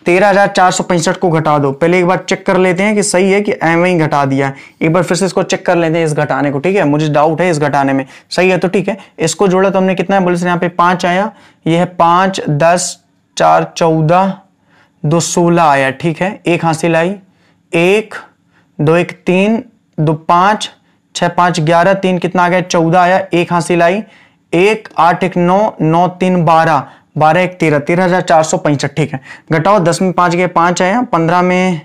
13,465 को घटा दो। पहले एक बार चेक कर लेते हैं कि सही है कि एवं ही घटा दिया। एक बार फिर से इसको चेक कर लेते हैं, इस घटाने को, ठीक है। मुझे डाउट है इस घटाने में, सही है तो ठीक है। इसको जोड़ा तो हमने कितना है? बोले सर यहाँ पे 5 आया, ये है 5 10 4 14 2 16 आया, ठीक है। 1 हासिल आई, 1 2 1 3 2 5 6 5 11 3 कितना आ गया? 14 आया, 1 हासिल आई, 1 8 1 9 9 3 12 12 1 13, 13,465, ठीक है। घटाओ, 10 में 5 गए 5 आया, 15 में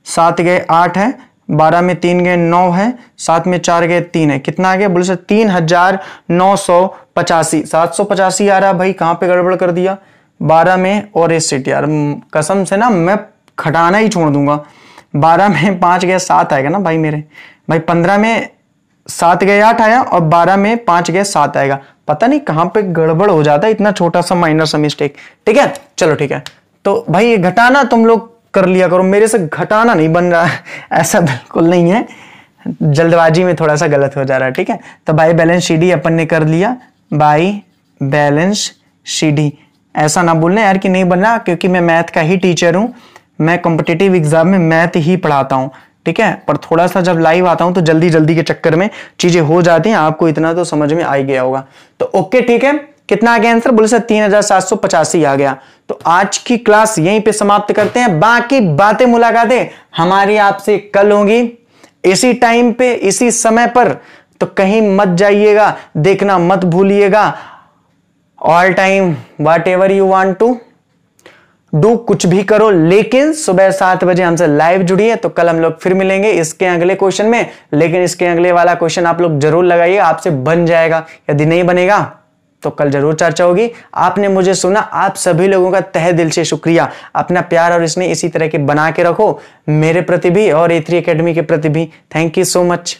7 गए 8 है, 12 में 3 गए 9 है, 7 में 4 गए 3 है, कितना आ गया? बोले सर 3,985। 785 आ रहा भाई, कहां पे गड़बड़ कर दिया? 12 में और इस सीट यार, कसम से ना मैं घटाना ही छोड़ दूंगा। 12 में 5 गए 7 आएगा ना भाई मेरे भाई, 15 में 7 गए 8 आया, और 12 में 5 गए 7 आएगा। पता नहीं कहां पे गड़बड़ हो जाता है, इतना छोटा सा माइनर सा मिस्टेक, ठीक है। चलो ठीक है, तो भाई ये घटाना तुम लोग कर लिया करो, मेरे से घटाना नहीं बन रहा है, ऐसा बिल्कुल नहीं है, जल्दबाजी में थोड़ा सा गलत हो जा रहा है, ठीक है। तो बाई बैलेंस शीट अपन ने कर लिया, बाई बैलेंस शीट। ऐसा ना बोलना यार कि नहीं बनना, क्योंकि मैं मैथ का ही टीचर हूं, मैं कॉम्पिटिटिव एग्जाम में मैथ ही पढ़ाता हूं, ठीक है। पर थोड़ा सा जब लाइव आता हूं तो जल्दी जल्दी के चक्कर में चीजें हो जाती हैं, आपको इतना तो समझ में आ ही गया होगा। तो ओके ठीक है, कितना आ गया आंसर? बोले सर 3,785 आ गया। तो आज की क्लास यहीं पे समाप्त करते हैं, बाकी बातें मुलाकातें हमारी आपसे कल होंगी इसी टाइम पे इसी समय पर, तो कहीं मत जाइएगा, देखना मत भूलिएगा। All time whatever you want to do, कुछ भी करो, लेकिन सुबह 7 बजे हमसे लाइव जुड़िए। तो कल हम लोग फिर मिलेंगे इसके अगले क्वेश्चन में, लेकिन इसके अगले वाला क्वेश्चन आप लोग जरूर लगाइए, आपसे बन जाएगा। यदि नहीं बनेगा तो कल जरूर चर्चा होगी। आपने मुझे सुना, आप सभी लोगों का तहे दिल से शुक्रिया। अपना प्यार और स्नेह इसी तरह के बना के रखो, मेरे प्रति भी और A3 एकेडमी के प्रति भी। Thank you so much.